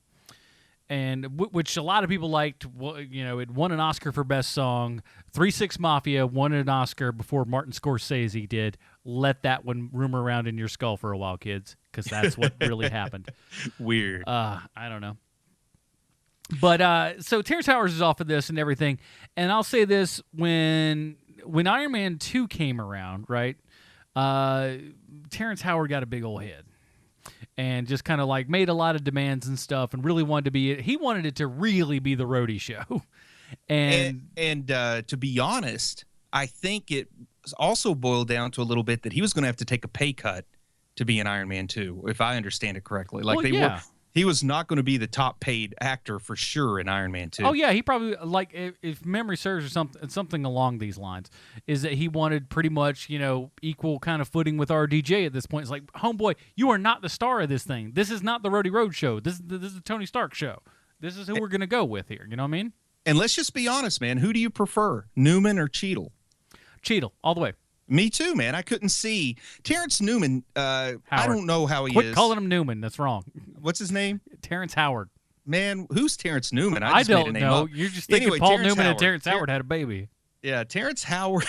And which a lot of people liked. It won an Oscar for Best Song. 3 6 Mafia won an Oscar before Martin Scorsese did. Let that one rumor around in your skull for a while, kids, because that's what really happened. Weird. I don't know. But so Terrence Howard is off of this and everything, and I'll say this: when Iron Man 2 came around, right? Terrence Howard got a big old head, and just kind of like made a lot of demands and stuff, and really wanted to be. He wanted it to really be the Rhodey show, and to be honest, I think it also boiled down to a little bit that he was going to have to take a pay cut to be in Iron Man 2, if I understand it correctly. Like he was not going to be the top paid actor for sure in Iron Man 2. Oh yeah, he probably, like, if memory serves, or something along these lines, is that he wanted pretty much, equal kind of footing with RDJ at this point. It's like, homeboy, you are not the star of this thing. This is not the Rhodey Road show. This is the Tony Stark show. This is who we're going to go with here. You know what I mean? And let's just be honest, man. Who do you prefer, Newman or Cheadle? Cheadle, all the way. Me too, man. I couldn't see Terrence Newman. I don't know how he Quit is. calling him Newman. That's wrong. What's his name? Terrence Howard. Man, who's Terrence Newman? I just made a don't name know. up. You're just thinking Anyway, Paul Terrence Newman Howard. and Terrence Howard had a baby. Yeah, Terrence Howard.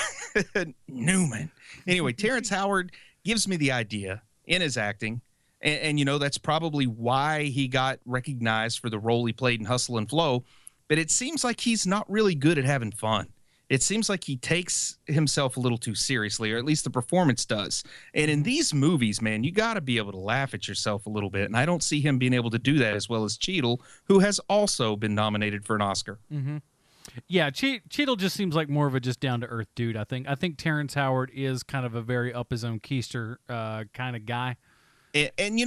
Newman. Anyway, Terrence Howard gives me the idea in his acting. And that's probably why he got recognized for the role he played in Hustle and Flow. But it seems like he's not really good at having fun. It seems like he takes himself a little too seriously, or at least the performance does. And in these movies, man, you got to be able to laugh at yourself a little bit. And I don't see him being able to do that as well as Cheadle, who has also been nominated for an Oscar. Mm-hmm. Yeah, Cheadle just seems like more of a just down-to-earth dude, I think. I think Terrence Howard is kind of a very up-his-own-keister kind of guy. And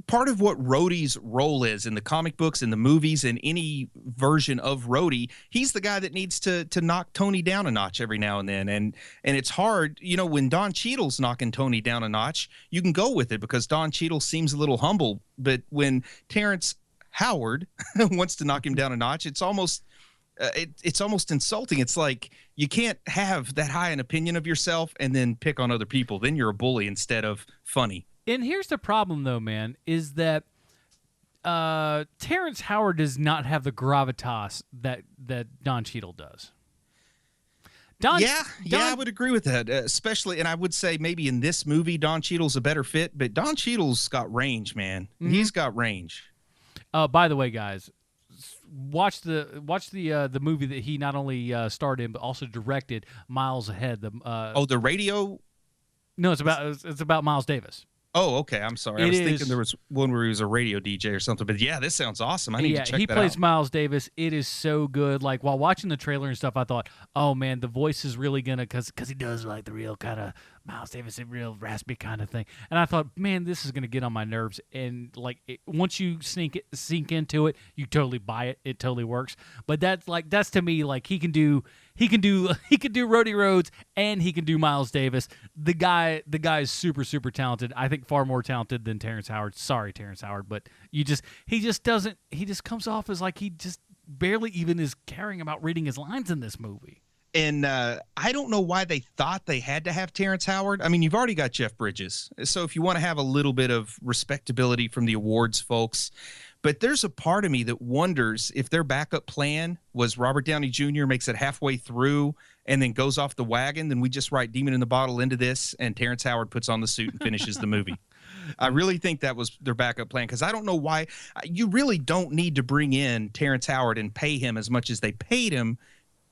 part of what Rhodey's role is in the comic books, in the movies, in any version of Rhodey, he's the guy that needs to knock Tony down a notch every now and then. And it's hard, when Don Cheadle's knocking Tony down a notch, you can go with it because Don Cheadle seems a little humble. But when Terrence Howard wants to knock him down a notch, it's almost insulting. It's like you can't have that high an opinion of yourself and then pick on other people. Then you're a bully instead of funny. And here's the problem, though, man, is that Terrence Howard does not have the gravitas that Don Cheadle does. I would agree with that, especially, and I would say maybe in this movie, Don Cheadle's a better fit, but Don Cheadle's got range, man. Mm-hmm. He's got range. By the way, guys, watch the movie that he not only starred in but also directed, Miles Ahead. The radio? No, it's about Miles Davis. Oh, okay. I'm sorry. I was thinking there was one where he was a radio DJ or something. But yeah, this sounds awesome. I need to check that out. He plays Miles Davis. It is so good. Like, while watching the trailer and stuff, I thought, oh man, the voice is really gonna, because he does like the real kind of Miles Davis, a real raspy kind of thing. And I thought, man, this is gonna get on my nerves. And like, once you sink into it, you totally buy it. It totally works. But that's to me, like, he can do Rhodey Rhodes and he can do Miles Davis. The guy is super, super talented. I think far more talented than Terrence Howard. Sorry, Terrence Howard, but he just comes off as like he just barely even is caring about reading his lines in this movie. And I don't know why they thought they had to have Terrence Howard. I mean, you've already got Jeff Bridges. So if you want to have a little bit of respectability from the awards folks, but there's a part of me that wonders if their backup plan was Robert Downey Jr. makes it halfway through and then goes off the wagon, then we just write Demon in the Bottle into this, and Terrence Howard puts on the suit and finishes the movie. I really think that was their backup plan, because I don't know why. You really don't need to bring in Terrence Howard and pay him as much as they paid him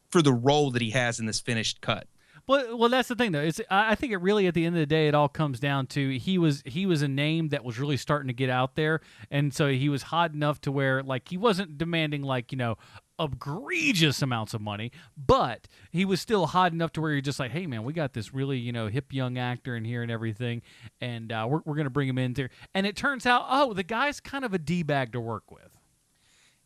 for the role that he has in this finished cut. Well, that's the thing, though. I think it really, at the end of the day, it all comes down to he was a name that was really starting to get out there, and so he was hot enough to where, like, he wasn't demanding, like, egregious amounts of money, but he was still hot enough to where you're just like, hey, man, we got this really, hip young actor in here and everything, and we're going to bring him in there. And it turns out, oh, the guy's kind of a D-bag to work with.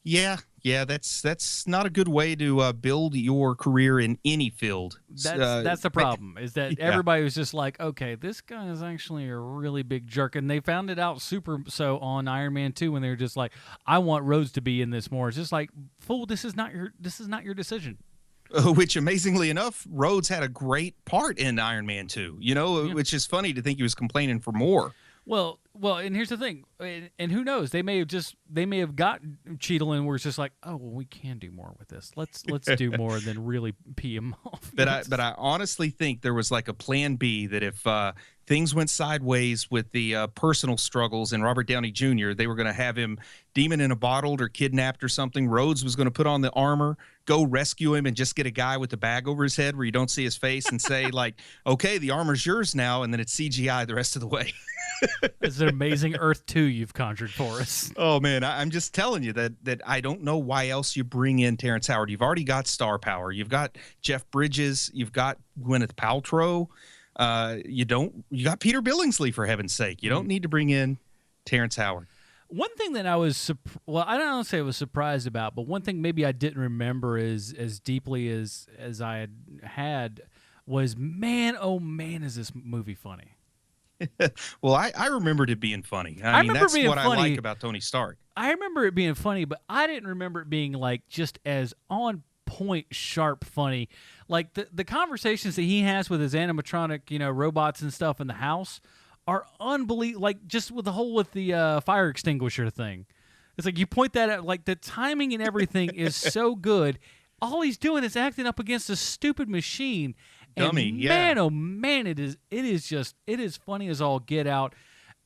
Yeah, that's not a good way to build your career in any field. That's the problem, is that everybody was just like, okay, this guy is actually a really big jerk, and they found it out super so on Iron Man 2 when they were just like, I want Rhodes to be in this more. It's just like, fool, this is not your decision. Which, amazingly enough, Rhodes had a great part in Iron Man 2. Which is funny to think he was complaining for more. Well, and here's the thing, and who knows? They may have got Cheadle and were just like, oh, well, we can do more with this. Let's do more than really pee him off. But I honestly think there was like a plan B that if things went sideways with the personal struggles in Robert Downey Jr. They were going to have him demon in a bottle or kidnapped or something. Rhodes was going to put on the armor, go rescue him, and just get a guy with a bag over his head where you don't see his face and say, like, okay, the armor's yours now, and then it's CGI the rest of the way. It's an amazing Earth 2 you've conjured for us. Oh, man, I'm just telling you that I don't know why else you bring in Terrence Howard. You've already got star power. You've got Jeff Bridges. You've got Gwyneth Paltrow. You got Peter Billingsley, for heaven's sake. You don't need to bring in Terrence Howard. One thing that I was, I don't say I was surprised about, but one thing maybe I didn't remember as deeply as I had was, man, oh man, is this movie funny. Well, I remembered it being funny. I mean, remember that's being what funny. I like about Tony Stark. I remember it being funny, but I didn't remember it being like just as on point, sharp, funny. Like the conversations that he has with his animatronic, robots and stuff in the house are unbelievable. Like just with the fire extinguisher thing. It's like you point that out, like the timing and everything is so good. All he's doing is acting up against a stupid machine. Dummy, and yeah. Man, oh man, it is funny as all get out.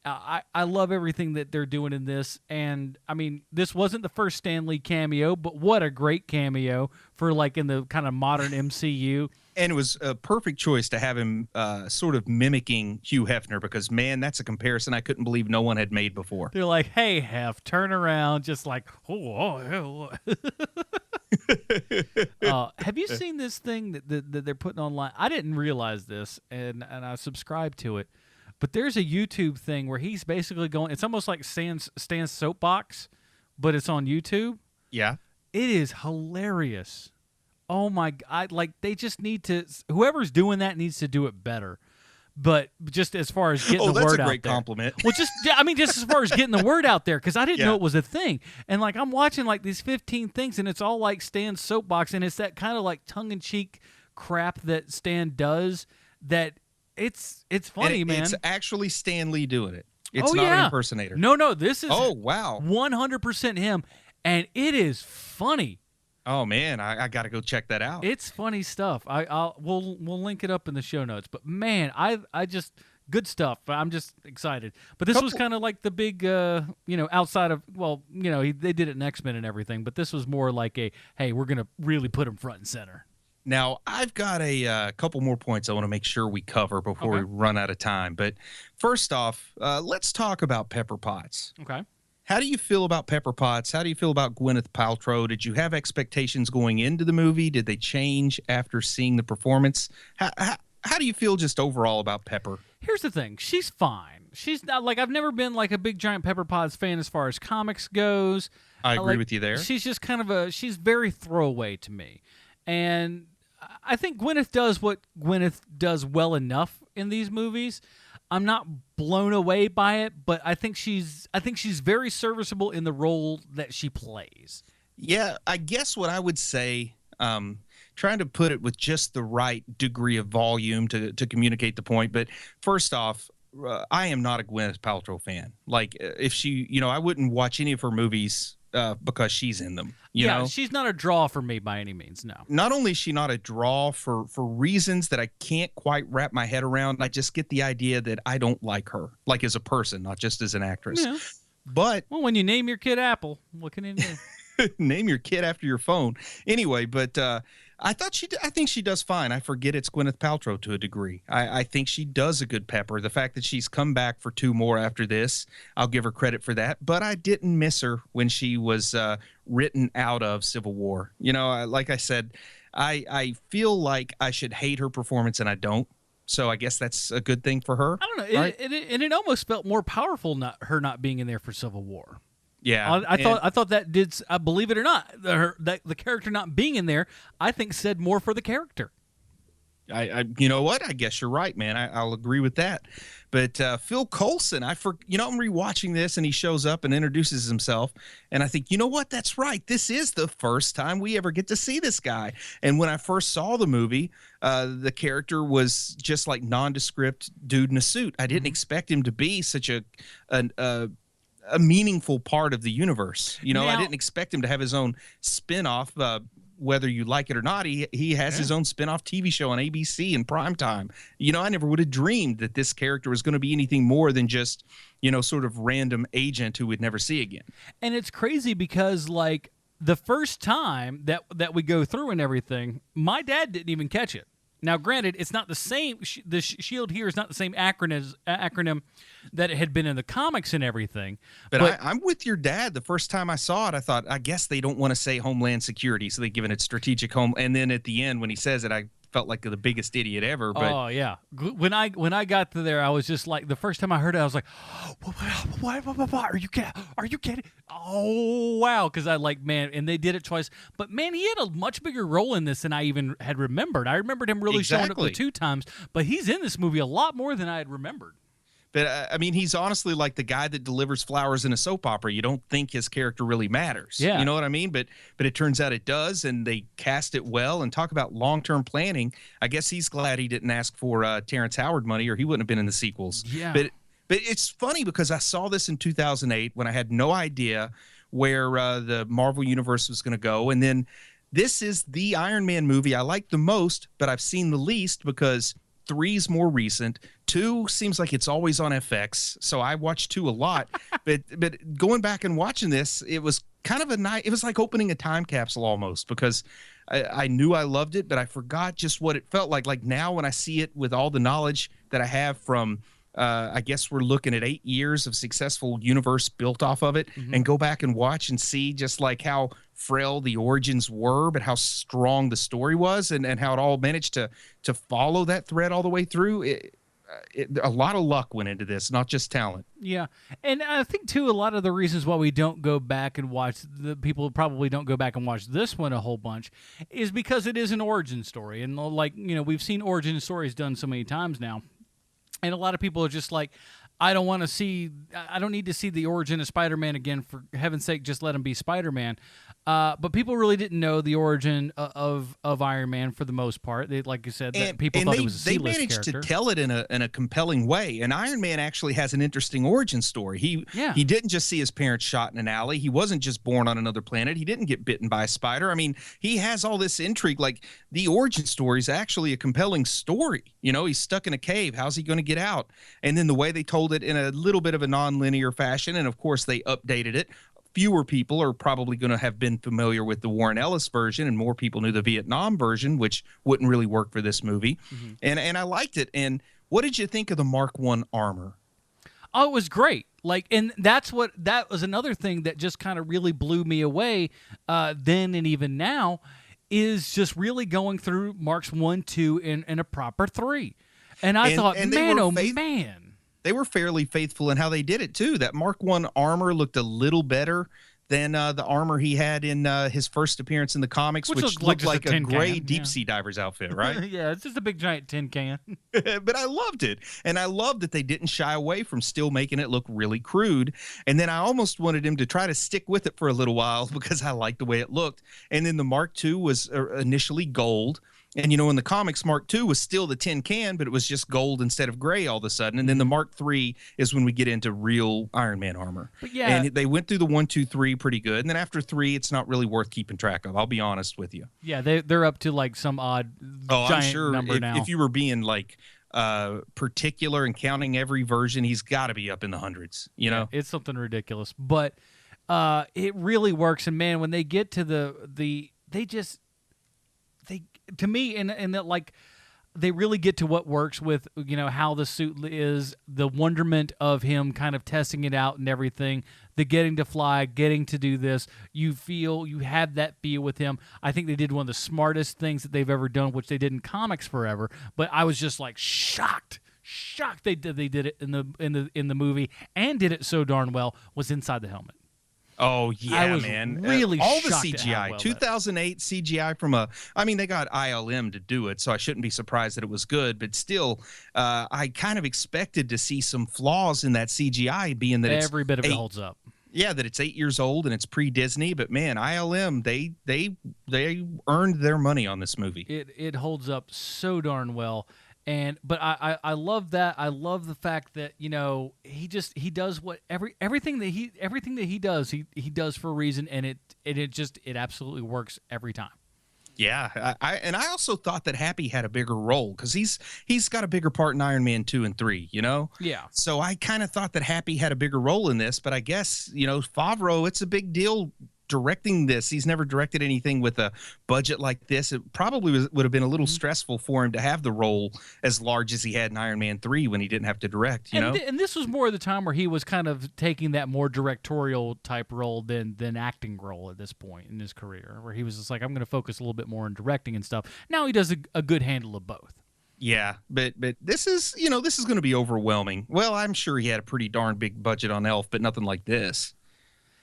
I love everything that they're doing in this, and I mean, this wasn't the first Stan Lee cameo, but what a great cameo for like in the kind of modern MCU. And it was a perfect choice to have him sort of mimicking Hugh Hefner because, man, that's a comparison I couldn't believe no one had made before. They're like, "Hey, Hef, turn around," just like, "Oh." Have you seen this thing that they're putting online? I didn't realize this, and I subscribed to it. But there's a YouTube thing where he's basically going. It's almost like Stan's soapbox, but it's on YouTube. Yeah, it is hilarious. Oh my God! Like they just need to. Whoever's doing that needs to do it better. But just as far as getting the word out there, that's a great compliment. Well, just as far as getting the word out there, because I didn't know it was a thing. And like I'm watching like these 15 things, and it's all like Stan's soapbox, and it's that kind of like tongue-in-cheek crap that Stan does. That it's funny, man. It's actually Stan Lee doing it. It's not an impersonator. No, this is 100% him, and it is funny. Oh man, I got to go check that out. It's funny stuff. We'll link it up in the show notes. But man, I just good stuff. I'm just excited. But this was kind of like the big, outside of they did it in X-Men and everything. But this was more like hey, we're gonna really put him front and center. Now, I've got a couple more points I want to make sure we cover before we run out of time. But first off, let's talk about Pepper Potts. Okay. How do you feel about Pepper Potts? How do you feel about Gwyneth Paltrow? Did you have expectations going into the movie? Did they change after seeing the performance? How do you feel just overall about Pepper? Here's the thing. She's fine. She's not like I've never been like a big giant Pepper Potts fan as far as comics goes. I agree with you there. She's just kind of she's very throwaway to me. And I think Gwyneth does what Gwyneth does well enough in these movies. I'm not blown away by it, but I think she's very serviceable in the role that she plays. Yeah, I guess what I would say, trying to put it with just the right degree of volume to communicate the point. But first off, I am not a Gwyneth Paltrow fan. Like if she, I wouldn't watch any of her movies because she's in them. You know? She's not a draw for me by any means, no. Not only is she not a draw for reasons that I can't quite wrap my head around, I just get the idea that I don't like her, like as a person, not just as an actress. Yeah. But well, when you name your kid Apple, what can you do? Name your kid after your phone. Anyway, but I think she does fine. I forget it's Gwyneth Paltrow to a degree. I think she does a good Pepper. The fact that she's come back for 2 more after this, I'll give her credit for that. But I didn't miss her when she was written out of Civil War. Like I said, I feel like I should hate her performance, and I don't. So I guess that's a good thing for her. I don't know. Right? It almost felt more powerful her not being in there for Civil War. Yeah, I thought that did. I believe it or not, the character not being in there, I think said more for the character. You know what? I guess you're right, man. I'll agree with that. But Phil Coulson, I'm rewatching this, and he shows up and introduces himself, and I think, you know what? That's right. This is the first time we ever get to see this guy. And when I first saw the movie, the character was just like nondescript dude in a suit. I didn't expect him to be such a meaningful part of the universe. I didn't expect him to have his own spin-off whether you like it or not, he has his own spinoff TV show on ABC in primetime. I never would have dreamed that this character was going to be anything more than just, sort of random agent who we'd never see again. And it's crazy because, like, the first time that we go through and everything, my dad didn't even catch it. Now, granted, it's not the same. The shield here is not the same acronym that it had been in the comics and everything. But I'm with your dad. The first time I saw it, I thought, I guess they don't want to say Homeland Security, so they've given it strategic home. And then at the end, when he says it, I felt like the biggest idiot ever. But oh yeah, when I got to there, I was just like, the first time I heard it, I was like, what? Are you kidding? Oh wow, because I like, man, and they did it twice. But man, he had a much bigger role in this than I even had remembered. I remembered him really showing up the 2 times, but he's in this movie a lot more than I had remembered. But, I mean, he's honestly like the guy that delivers flowers in a soap opera. You don't think his character really matters. Yeah. You know what I mean? But it turns out it does, and they cast it well. And talk about long-term planning. I guess he's glad he didn't ask for Terrence Howard money, or he wouldn't have been in the sequels. Yeah. But it's funny because I saw this in 2008 when I had no idea where the Marvel Universe was going to go. And then this is the Iron Man movie I like the most, but I've seen the least because 3's more recent. 2 seems like it's always on FX, so I watch 2 a lot. but going back and watching this, it was kind of it was like opening a time capsule almost, because I knew I loved it, but I forgot just what it felt like. Like now when I see it with all the knowledge that I have from I guess we're looking at 8 years of successful universe built off of it, and go back and watch and see just like how frail the origins were, but how strong the story was, and how it all managed to follow that thread all the way through. A lot of luck went into this, not just talent. Yeah, and I think too, a lot of the reasons why we don't go back and watch, the people probably don't go back and watch this one a whole bunch, is because it is an origin story, and like, we've seen origin stories done so many times now, and a lot of people are just like, I don't need to see the origin of Spider-Man again. For heaven's sake, just let him be Spider-Man. But people really didn't know the origin of Iron Man for the most part. They, like you said, that people thought it was a C-list character. They managed character. to tell it in a compelling way. And Iron Man actually has an interesting origin story. He didn't just see his parents shot in an alley. He wasn't just born on another planet. He didn't get bitten by a spider. I mean, he has all this intrigue. Like, the origin story is actually a compelling story. He's stuck in a cave. How's he going to get out? And then the way they told it in a little bit of a non-linear fashion, and of course they updated it. Fewer people are probably going to have been familiar with the Warren Ellis version, and more people knew the Vietnam version, which wouldn't really work for this movie. And I liked it. And what did you think of the Mark I armor? Oh, it was great. Like, and that was another thing that just kind of really blew me away then and even now, is just really going through Marks 1, 2, and a proper 3. And I thought, man. They were fairly faithful in how they did it, too. That Mark I armor looked a little better than the armor he had in his first appearance in the comics, which looked like a gray deep-sea diver's outfit, right? Yeah, it's just a big, giant tin can. But I loved it. And I loved that they didn't shy away from still making it look really crude. And then I almost wanted him to try to stick with it for a little while because I liked the way it looked. And then the Mark II was initially gold. And, in the comics, Mark II was still the tin can, but it was just gold instead of gray all of a sudden. And then the Mark III is when we get into real Iron Man armor. But yeah. And they went through the 1, 2, 3 pretty good. And then after 3, it's not really worth keeping track of. I'll be honest with you. Yeah, they're up to like some odd giant I'm sure number now. If you were being like particular and counting every version, he's got to be up in the hundreds, Yeah, it's something ridiculous. But it really works. And, man, when they get to to me, and that, like, they really get to what works with, how the suit is, the wonderment of him kind of testing it out and everything, the getting to fly, getting to do this. You have that feel with him. I think they did one of the smartest things that they've ever done, which they did in comics forever. But I was just like shocked they did it in the movie, and did it so darn well, was inside the helmet. Oh, yeah, I was man. Really all the shocked CGI. at how well 2008 CGI they got ILM to do it, so I shouldn't be surprised that it was good. But still, I kind of expected to see some flaws in that CGI, being that every bit of it holds up. Yeah, that it's 8 years old and it's pre-Disney. But, man, ILM, they earned their money on this movie. It holds up so darn well. But I love that. I love the fact that, he does what everything that he does, he does for a reason, and it absolutely works every time. Yeah, I also thought that Happy had a bigger role because he's got a bigger part in Iron Man 2 and 3, you know? Yeah. So I kind of thought that Happy had a bigger role in this, but I guess, you know, Favreau, it's a big deal directing this. He's never directed anything with a budget like this. It probably would have been a little stressful for him to have the role as large as he had in Iron Man 3 when he didn't have to direct, you know? And this was more of the time where he was kind of taking that more directorial type role than acting role at this point in his career, where he was just like, I'm going to focus a little bit more on directing and stuff. Now he does a good handle of both. Yeah, but this is, you know, this is going to be overwhelming. Well, I'm sure he had a pretty darn big budget on Elf, but nothing like this.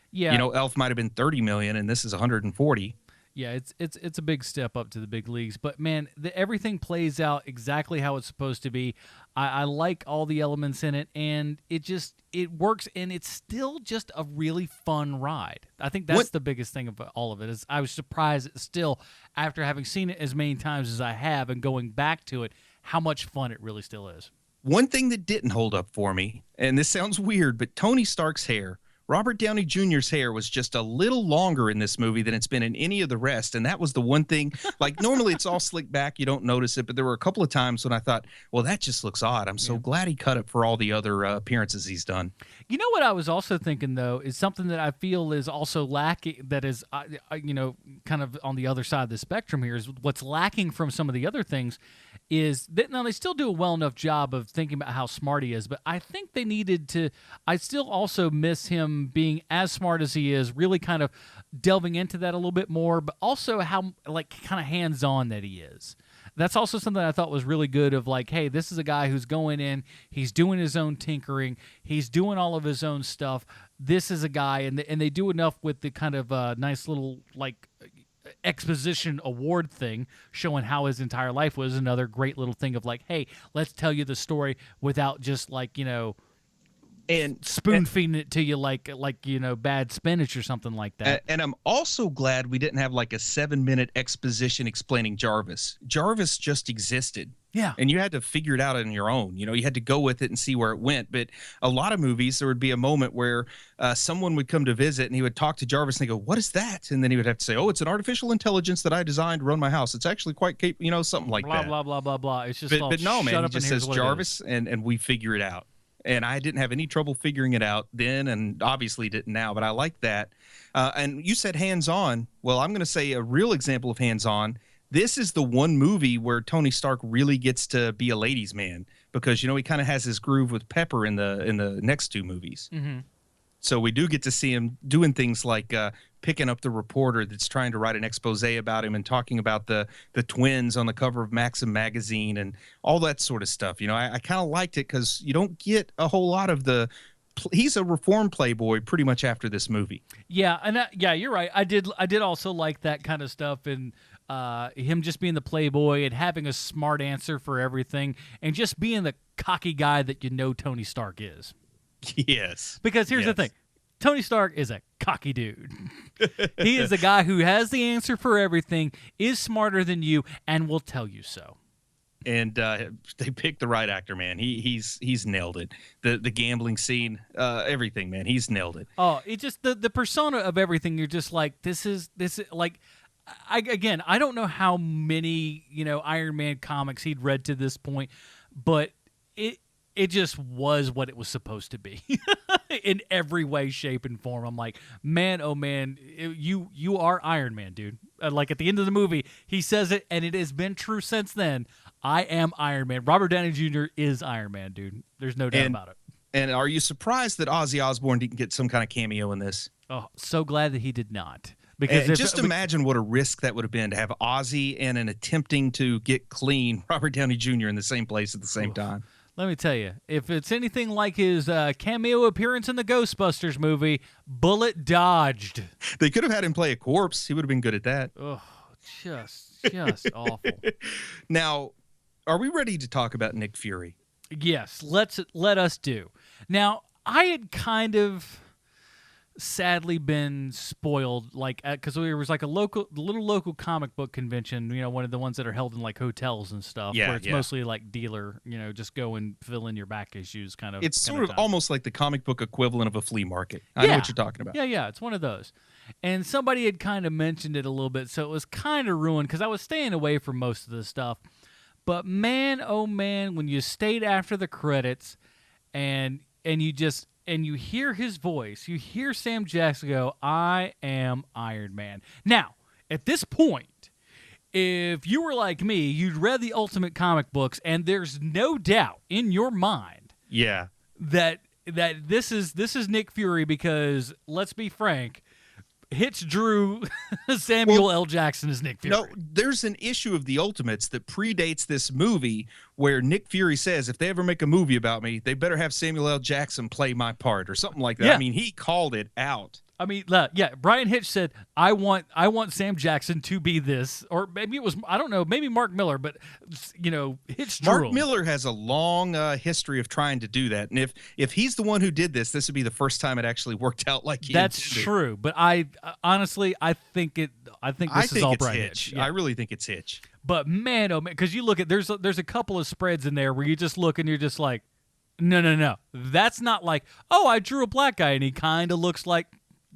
Yeah. You know, Elf might have been 30 million and this is 140. Yeah, it's a big step up to the big leagues. But, man, everything plays out exactly how it's supposed to be. I like all the elements in it, and it works, and it's still just a really fun ride. I think that's the biggest thing of all of it is I was surprised still, after having seen it as many times as I have and going back to it, how much fun it really still is. One thing that didn't hold up for me, and this sounds weird, but Tony Stark's hair, Robert Downey Jr.'s hair was just a little longer in this movie than it's been in any of the rest, and that was the one thing. Like, normally it's all slicked back, you don't notice it, but there were a couple of times when I thought, well, that just looks odd. I'm so glad he cut it for all the other appearances he's done. You know what I was also thinking, though, is something that I feel is also lacking, that is, you know, kind of on the other side of the spectrum here, is what's lacking from some of the other things is that now they still do a well enough job of thinking about how smart he is, but I think they needed to. I still also miss him being as smart as he is, really kind of delving into that a little bit more, but also how like kind of hands-on that he is. That's also something I thought was really good of like, hey, this is a guy who's going in, he's doing his own tinkering, he's doing all of his own stuff. This is a guy, and they do enough with the kind of nice little like exposition award thing showing how his entire life was. Another great little thing of like, hey, let's tell you the story without just like, you know, and spoon feeding it to you like you know, bad spinach or something like that. And I'm also glad we didn't have like a 7-minute exposition explaining Jarvis. Jarvis just existed. Yeah. And you had to figure it out on your own. You know, you had to go with it and see where it went. But a lot of movies, there would be a moment where someone would come to visit and he would talk to Jarvis and they go, what is that? And then he would have to say, oh, it's an artificial intelligence that I designed to run my house. It's actually quite, you know, something like blah, that. Blah, blah, blah, blah. It's just but no, man, it he just says Jarvis and we figure it out. And I didn't have any trouble figuring it out then, and obviously didn't now, but I like that. And you said hands-on. Well, I'm going to say a real example of hands-on. This is the one movie where Tony Stark really gets to be a ladies' man because, you know, he kind of has his groove with Pepper in the next two movies. Mm-hmm. So we do get to see him doing things like picking up the reporter that's trying to write an expose about him and talking about the twins on the cover of Maxim magazine and all that sort of stuff. You know, I kind of liked it because you don't get a whole lot of the. He's a reformed playboy pretty much after this movie. Yeah, and yeah, you're right. I did also like that kind of stuff and him just being the playboy and having a smart answer for everything and just being the cocky guy that you know Tony Stark is. Yes. Because here's the thing. Tony Stark is a cocky dude. He is a guy who has the answer for everything, is smarter than you, and will tell you so. And they picked the right actor, man. He's nailed it. The gambling scene, everything, man. He's nailed it. Oh, it just the persona of everything. You're just like, this is like. I don't know how many, you know, Iron Man comics he'd read to this point, but it just was what it was supposed to be in every way, shape, and form. I'm like, man, oh man, you are Iron Man, dude. Like at the end of the movie, he says it, and it has been true since then. I am Iron Man. Robert Downey Jr. is Iron Man, dude. There's no doubt about it. And are you surprised that Ozzy Osbourne didn't get some kind of cameo in this? Oh, so glad that he did not. Because just imagine what a risk that would have been to have Ozzy and an attempting to get clean Robert Downey Jr. in the same place at the same time. Let me tell you, if it's anything like his cameo appearance in the Ghostbusters movie, bullet dodged. They could have had him play a corpse. He would have been good at that. Oh, just awful. Now, are we ready to talk about Nick Fury? Yes, let us do. Now, I had kind of sadly been spoiled, like, because there was like a little local comic book convention, one of the ones that are held in like hotels and stuff, where it's mostly like dealer, just go and fill in your back issues kind of. It's sort of almost like the comic book equivalent of a flea market. I know what you're talking about. Yeah, it's one of those. And somebody had kind of mentioned it a little bit, so it was kind of ruined because I was staying away from most of the stuff. But man, oh man, when you stayed after the credits and you hear his voice, you hear Sam Jackson go, "I am Iron Man." Now, at this point, if you were like me, you'd read the Ultimate comic books, and there's no doubt in your mind that this is Nick Fury, because let's be frank, Hitch drew Samuel L. Jackson as Nick Fury. No, there's an issue of the Ultimates that predates this movie where Nick Fury says, if they ever make a movie about me, they better have Samuel L. Jackson play my part or something like that. Yeah. I mean, he called it out. I mean, Brian Hitch said, I want Sam Jackson to be this, or maybe it was, I don't know, maybe Mark Miller, but, Hitch drew Mark him. Miller has a long history of trying to do that, and if he's the one who did this would be the first time it actually worked out like he That's intended. true, but I honestly, I think this is all Brian Hitch. Yeah. I really think it's Hitch. But man, oh man, because you look at, there's a couple of spreads in there where you just look and you're just like, no, that's not like, oh, I drew a black guy and he kind of looks like.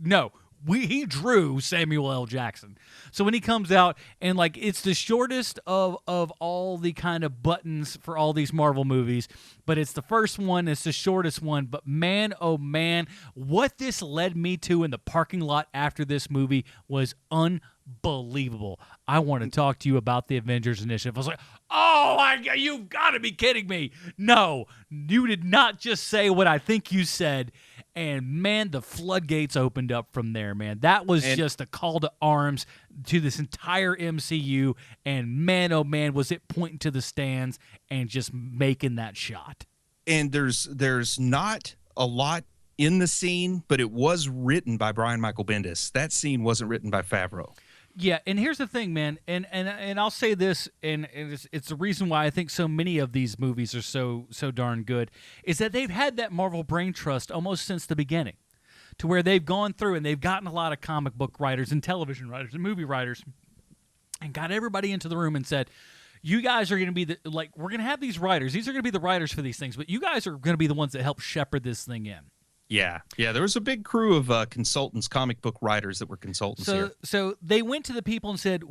No, he drew Samuel L. Jackson. So when he comes out and like it's the shortest of all the kind of buttons for all these Marvel movies, but it's the first one, it's the shortest one. But man, oh man, what this led me to in the parking lot after this movie was unbelievable. I want to talk to you about the Avengers Initiative. I was like, you've got to be kidding me. No, you did not just say what I think you said. And, man, the floodgates opened up from there, man. That was just a call to arms to this entire MCU. And, man, oh, man, was it pointing to the stands and just making that shot. And there's not a lot in the scene, but it was written by Brian Michael Bendis. That scene wasn't written by Favreau. Yeah, and here's the thing, man, and I'll say this, and it's the reason why I think so many of these movies are so darn good, is that they've had that Marvel brain trust almost since the beginning, to where they've gone through and they've gotten a lot of comic book writers and television writers and movie writers and got everybody into the room and said, you guys are going to be we're going to have these writers. These are going to be the writers for these things, but you guys are going to be the ones that help shepherd this thing in. Yeah. There was a big crew of consultants, comic book writers that were consultants here. So they went to the people and said,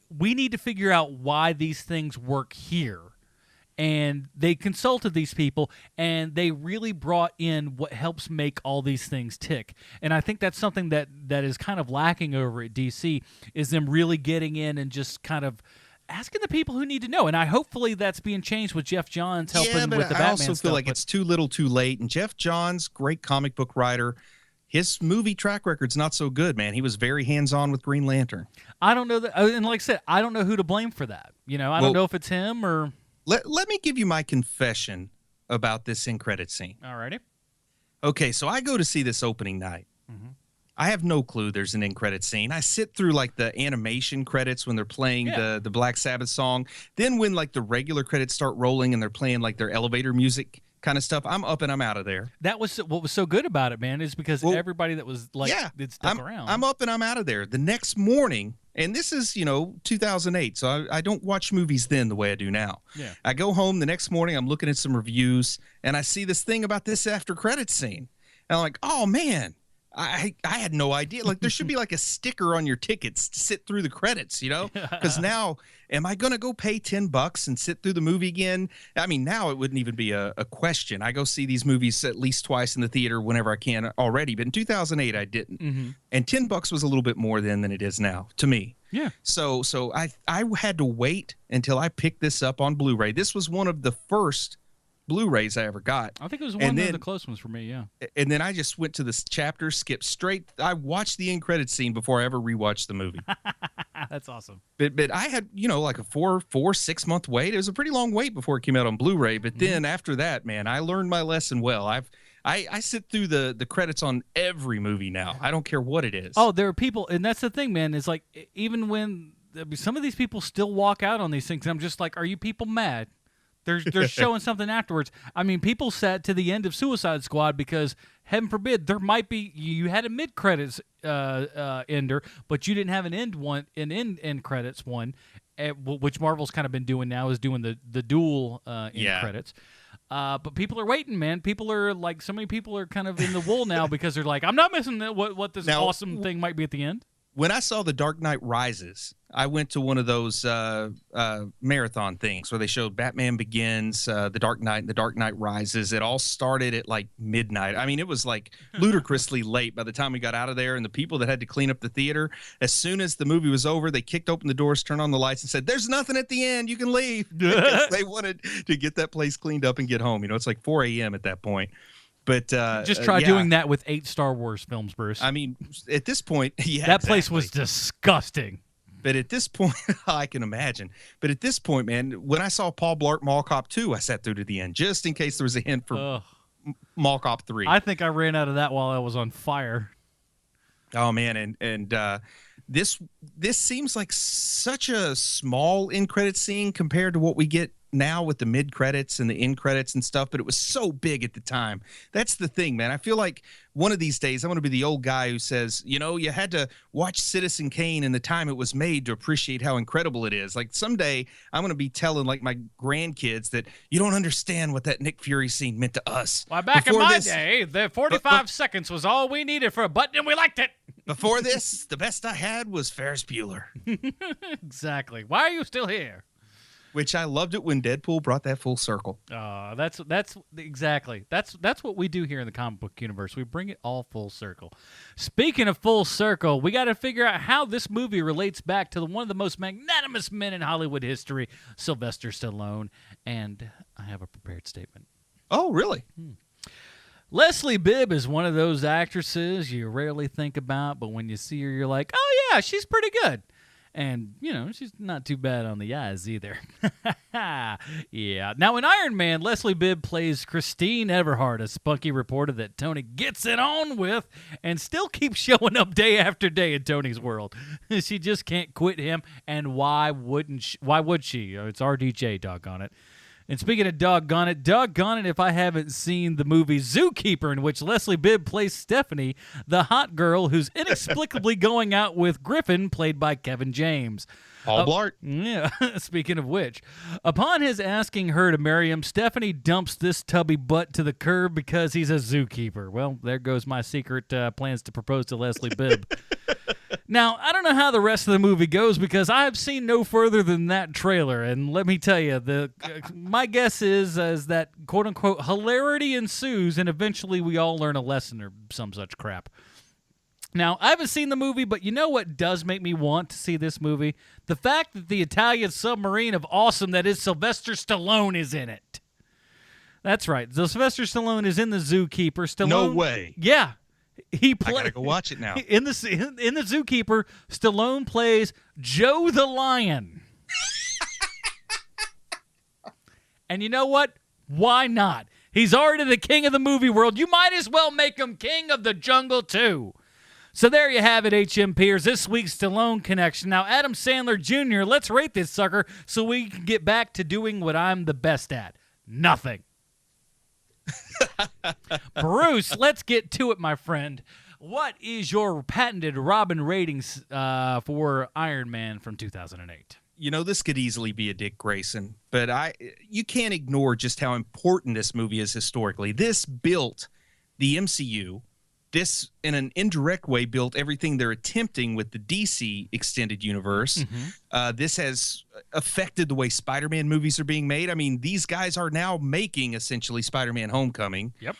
we need to figure out why these things work here. And they consulted these people, and they really brought in what helps make all these things tick. And I think that's something that is kind of lacking over at DC, is them really getting in and just kind of asking the people who need to know, and hopefully that's being changed with Jeff Johns helping with the Batman stuff. I also feel like it's too little too late, and Jeff Johns, great comic book writer, his movie track record's not so good, man. He was very hands-on with Green Lantern. I don't know that, and like I said, I don't know who to blame for that. I don't know if it's him or... Let me give you my confession about this in-credit scene. Alrighty. Okay, so I go to see this opening night. Mm-hmm. I have no clue there's an end credit scene. I sit through like the animation credits when they're playing the Black Sabbath song. Then when like the regular credits start rolling and they're playing like their elevator music kind of stuff, I'm up and I'm out of there. That was what was so good about it, man, is because everybody that was like did stuck around. I'm up and I'm out of there. The next morning, and this is, 2008, so I don't watch movies then the way I do now. Yeah. I go home the next morning, I'm looking at some reviews, and I see this thing about this after credits scene. And I'm like, oh man. I had no idea. Like, there should be like a sticker on your tickets to sit through the credits, because now, am I going to go pay $10 and sit through the movie again? I mean, now it wouldn't even be a question. I go see these movies at least twice in the theater whenever I can already, but in 2008 I didn't. Mm-hmm. And $10 was a little bit more then than it is now to me. Yeah. So I had to wait until I picked this up on Blu-ray. This was one of the first Blu-rays I ever got. I think it was one of the close ones for me, yeah. And then I just went to this chapter, skipped straight. I watched the end credit scene before I ever rewatched the movie. That's awesome. But I had, like a 6 month wait. It was a pretty long wait before it came out on Blu-ray. But then after that, man, I learned my lesson well. I sit through the credits on every movie now. I don't care what it is. Oh, there are people, and that's the thing, man, is like, even when some of these people still walk out on these things, I'm just like, are you people mad They're showing something afterwards. I mean, people sat to the end of Suicide Squad because, heaven forbid, there might be you had a mid credits ender, but you didn't have an end credits one, which Marvel's kind of been doing now, is doing the dual end credits. But people are waiting, man. People are like, so many people are kind of in the wool now because they're like, I'm not missing what this awesome thing might be at the end. When I saw The Dark Knight Rises, I went to one of those marathon things where they showed Batman Begins, The Dark Knight, and The Dark Knight Rises. It all started at like midnight. I mean, it was like ludicrously late by the time we got out of there. And the people that had to clean up the theater, as soon as the movie was over, they kicked open the doors, turned on the lights, and said, "There's nothing at the end. You can leave." Because they wanted to get that place cleaned up and get home. You know, it's like 4 a.m. at that point. But just try doing that with 8 Star Wars films, Bruce. I mean, at this point, that place was disgusting. But at this point, I can imagine. But at this point, man, when I saw Paul Blart Mall Cop 2, I sat through to the end just in case there was a hint for Mall Cop 3. I think I ran out of that while I was on fire. Oh man, and this seems like such a small end credit scene compared to what we get now with the mid credits and the end credits and stuff, but it was so big at the time. That's the thing, man. I feel like one of these days I'm going to be the old guy who says, you know, you had to watch Citizen Kane and the time it was made to appreciate how incredible it is. Like someday I'm going to be telling like my grandkids that you don't understand what that Nick Fury scene meant to us. Well, back in my day, the 45 seconds was all we needed for a button and we liked it. Before this, the best I had was Ferris Bueller. Exactly. Why are you still here? Which I loved it when Deadpool brought that full circle. That's exactly. That's what we do here in the comic book universe. We bring it all full circle. Speaking of full circle, we got to figure out how this movie relates back to one of the most magnanimous men in Hollywood history, Sylvester Stallone. And I have a prepared statement. Oh, really? Leslie Bibb is one of those actresses you rarely think about, but when you see her, you're like, oh, yeah, she's pretty good. And, you know, she's not too bad on the eyes either. Yeah. Now, in Iron Man, Leslie Bibb plays Christine Everhart, a spunky reporter that Tony gets it on with and still keeps showing up day after day in Tony's world. She just can't quit him, and why wouldn't she? Why would she? It's RDJ, doggone it. And speaking of doggone it if I haven't seen the movie Zookeeper, in which Leslie Bibb plays Stephanie, the hot girl who's inexplicably going out with Griffin, played by Kevin James. Paul Blart. Yeah, speaking of which. Upon his asking her to marry him, Stephanie dumps this tubby butt to the curb because he's a zookeeper. Well, there goes my secret plans to propose to Leslie Bibb. Now, I don't know how the rest of the movie goes because I have seen no further than that trailer. And let me tell you, my guess is that, quote-unquote, hilarity ensues, and eventually we all learn a lesson or some such crap. Now, I haven't seen the movie, but you know what does make me want to see this movie? The fact that the Italian submarine of awesome that is Sylvester Stallone is in it. That's right. Sylvester Stallone is in the Zookeeper. Stallone, No way. Yeah. I gotta go watch it now. In the Zookeeper, Stallone plays Joe the Lion. And you know what? Why not? He's already the king of the movie world. You might as well make him king of the jungle, too. So there you have it, HMPers, this week's Stallone connection. Now, Adam Sandler Jr., let's rate this sucker so we can get back to doing what I'm the best at. Nothing. Bruce, let's get to it, my friend. What is your patented Robin ratings for Iron Man from 2008? You know, this could easily be a Dick Grayson, but you can't ignore just how important this movie is historically. This built the MCU. This, in an indirect way, built everything they're attempting with the DC extended universe. Mm-hmm. This has affected the way Spider-Man movies are being made. I mean, these guys are now making, essentially, Spider-Man Homecoming. Yep.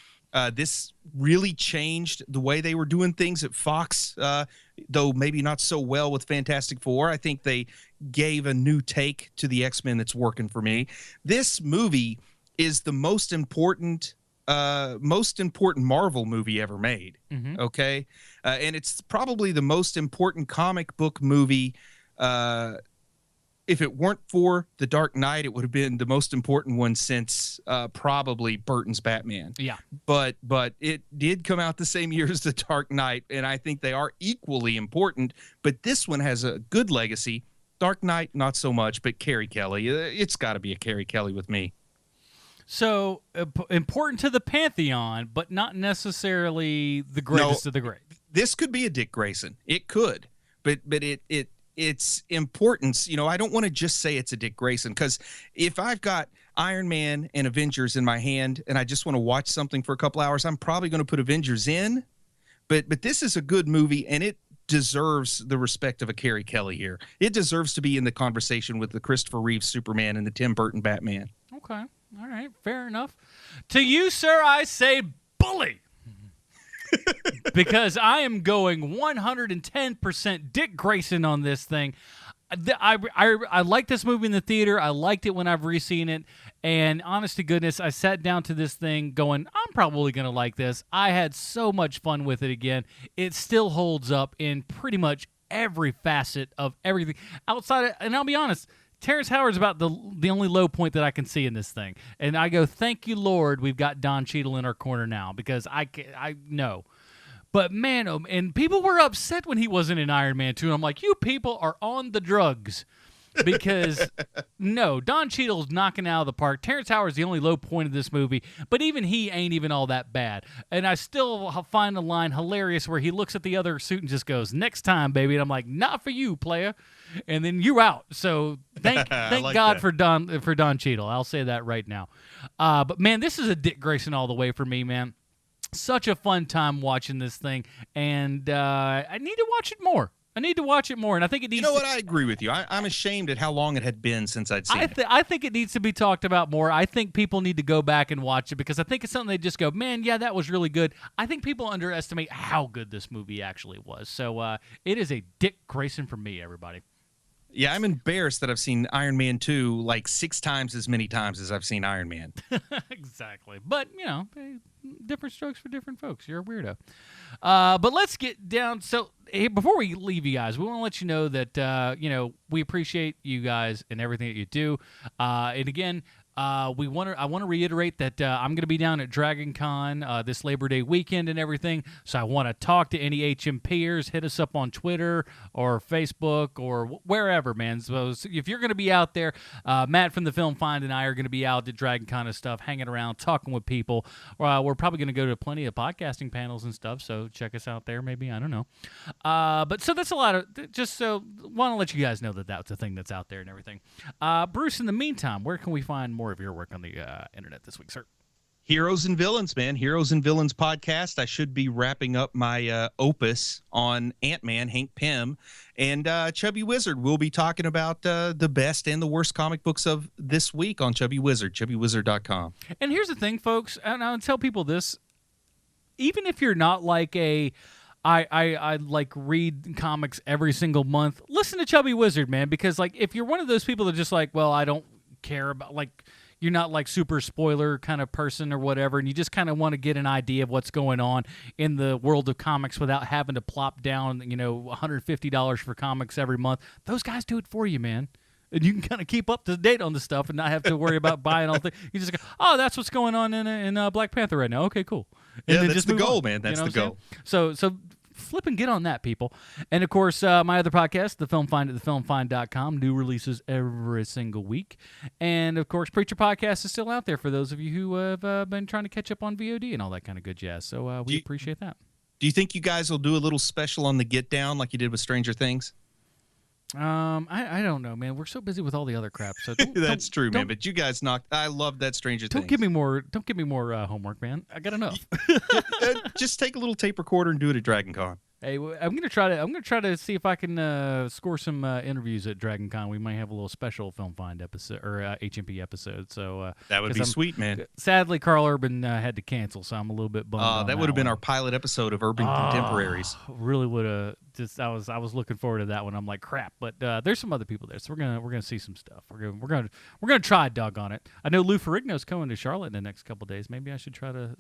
This really changed the way they were doing things at Fox, though maybe not so well with Fantastic Four. I think they gave a new take to the X-Men that's working for me. This movie is the most important Marvel movie ever made. Mm-hmm. Okay. And it's probably the most important comic book movie. If it weren't for The Dark Knight, it would have been the most important one since probably Burton's Batman. Yeah. But it did come out the same year as The Dark Knight, and I think they are equally important. But this one has a good legacy. Dark Knight, not so much, but Carrie Kelly. It's got to be a Carrie Kelly with me. So important to the pantheon, but not necessarily the greatest of the great. This could be a Dick Grayson. It could, but its importance. I don't want to just say it's a Dick Grayson, because if I've got Iron Man and Avengers in my hand and I just want to watch something for a couple hours, I'm probably going to put Avengers in. But this is a good movie, and it deserves the respect of a Carrie Kelly here. It deserves to be in the conversation with the Christopher Reeve Superman and the Tim Burton Batman. Okay. All right. Fair enough. To you, sir, I say bully. Because I am going 110% Dick Grayson on this thing. I like this movie in the theater. I liked it when I've re-seen it. And honest to goodness, I sat down to this thing going, I'm probably going to like this. I had so much fun with it again. It still holds up in pretty much every facet of everything. And I'll be honest, Terrence Howard's about the only low point that I can see in this thing. And I go, thank you, Lord, we've got Don Cheadle in our corner now, because I know. But man, and people were upset when he wasn't in Iron Man 2. And I'm like, you people are on the drugs. Because, no, Don Cheadle's knocking it out of the park. Terrence Howard's the only low point of this movie. But even he ain't even all that bad. And I still find the line hilarious where he looks at the other suit and just goes, next time, baby. And I'm like, not for you, playa. And then you're out. So thank like God that. for Don Cheadle. I'll say that right now. But, man, this is a Dick Grayson all the way for me, man. Such a fun time watching this thing, and I need to watch it more. And I think it needs. You know what? I agree with you. I'm ashamed at how long it had been since I'd seen it. I think it needs to be talked about more. I think people need to go back and watch it, because I think it's something they just go, man, yeah, that was really good. I think people underestimate how good this movie actually was. So it is a Dick Grayson for me, everybody. Yeah, I'm embarrassed that I've seen Iron Man 2 like 6 times as many times as I've seen Iron Man. Exactly. But, different strokes for different folks. You're a weirdo. But let's get down. So before we leave you guys, we want to let you know that, we appreciate you guys and everything that you do. And again, I want to reiterate that I'm going to be down at Dragon Con this Labor Day weekend and everything. So I want to talk to any HMPers. Hit us up on Twitter or Facebook or wherever, man. So if you're going to be out there, Matt from the Film Find and I are going to be out at Dragon Con and stuff, hanging around, talking with people. We're probably going to go to plenty of podcasting panels and stuff. So check us out there, maybe. I don't know. But so that's a lot of, just so want to let you guys know that that's a thing that's out there and everything. Bruce, in the meantime, where can we find more of your work on the internet this week, sir? Heroes and Villains, man. Heroes and Villains podcast. I should be wrapping up my opus on Ant-Man, Hank Pym, and Chubby Wizard. We'll be talking about the best and the worst comic books of this week on Chubby Wizard, chubbywizard.com. And here's the thing, folks, and I'll tell people this, even if you're not like I like read comics every single month, listen to Chubby Wizard, man, because like if you're one of those people that just like, well, I don't care about, like, you're not like super spoiler kind of person or whatever, and you just kind of want to get an idea of what's going on in the world of comics without having to plop down, $150 for comics every month. Those guys do it for you, man. And you can kind of keep up to date on the stuff and not have to worry about buying all things. You just go, oh, that's what's going on in Black Panther right now. Okay, cool. And then that's the goal, man. That's the goal. So flip and get on that, people. And, of course, my other podcast, The Film Find at thefilmfind.com, new releases every single week. And, of course, Preacher Podcast is still out there for those of you who have been trying to catch up on VOD and all that kind of good jazz. So we appreciate that. Do you think you guys will do a little special on the Get Down like you did with Stranger Things? I don't know, man. We're so busy with all the other crap. So that's true, man. But you guys I love that Stranger Things. Don't give me more homework, man. I got enough. Just take a little tape recorder and do it at Dragon Con. Hey, I'm gonna try to see if I can score some interviews at Dragon Con. We might have a little special Film Find episode or HMP episode. So that would be sweet, man. Sadly, Carl Urban had to cancel, so I'm a little bit bummed. That would have been our pilot episode of Urban Contemporaries. Really would have. I was looking forward to that one. I'm like, crap, but there's some other people there, so we're gonna see some stuff. We're gonna try doggone it. I know Lou Ferrigno's coming to Charlotte in the next couple of days. Maybe I should try to.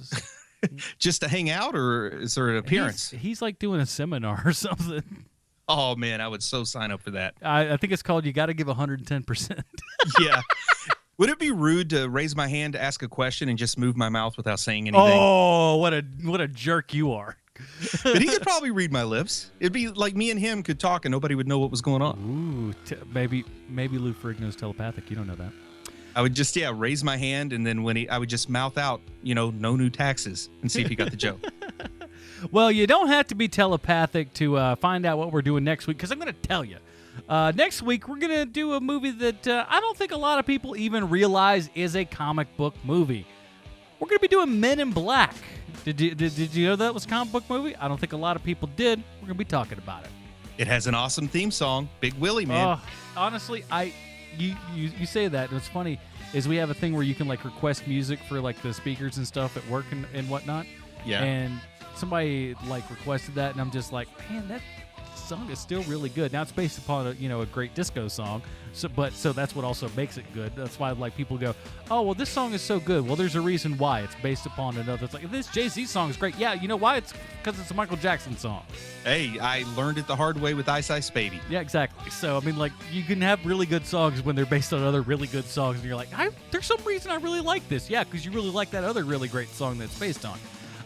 Just to hang out, or is there an appearance? He's like doing a seminar or something. Oh man, I would so sign up for that. I think it's called "You Got to Give 110%." Yeah. Would it be rude to raise my hand to ask a question and just move my mouth without saying anything? Oh, what a jerk you are! But he could probably read my lips. It'd be like me and him could talk and nobody would know what was going on. Ooh, maybe Lou Ferrigno's telepathic. You don't know that. I would just raise my hand, and then I would just mouth out, no new taxes, and see if he got the joke. Well, you don't have to be telepathic to find out what we're doing next week, because I'm going to tell you. Next week, we're going to do a movie that I don't think a lot of people even realize is a comic book movie. We're going to be doing Men in Black. Did you know that was a comic book movie? I don't think a lot of people did. We're going to be talking about it. It has an awesome theme song. Big Willie, man. Honestly, you say that, and what's funny is we have a thing where you can request music for the speakers and stuff at work and whatnot. Yeah. And somebody requested that, and I'm just like, man, that song is still really good. Now it's based upon a great disco song, so that's what also makes it good. That's why people go, oh well, this song is so good. Well, there's a reason why. It's based upon another. It's this Jay-Z song is great. Yeah, you know why? It's because it's a Michael Jackson song. Hey, I learned it the hard way with Ice Ice Baby. Yeah, exactly. So I mean, you can have really good songs when they're based on other really good songs, and you're like, there's some reason I really like this. Yeah, because you really like that other really great song that's based on.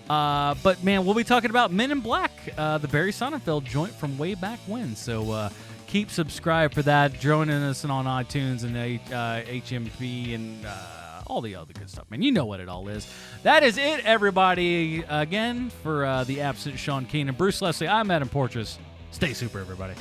But man, we'll be talking about Men in Black, the Barry Sonnenfeld joint from way back when. So keep subscribed for that. Joining us on iTunes and HMP and all the other good stuff, man. You know what it all is. That is it, everybody. Again, for the absent Sean Keenan, Bruce Leslie, I'm Adam Portrais. Stay super, everybody.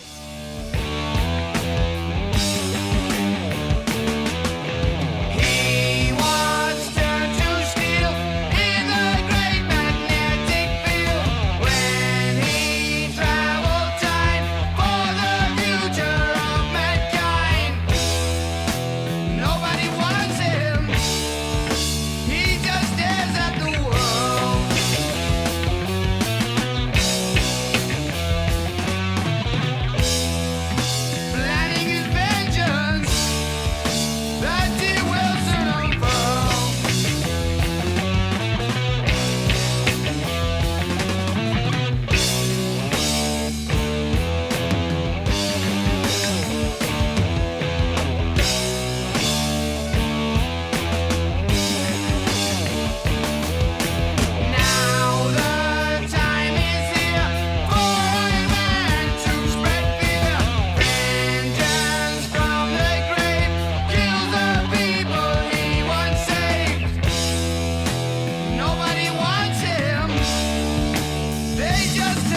Just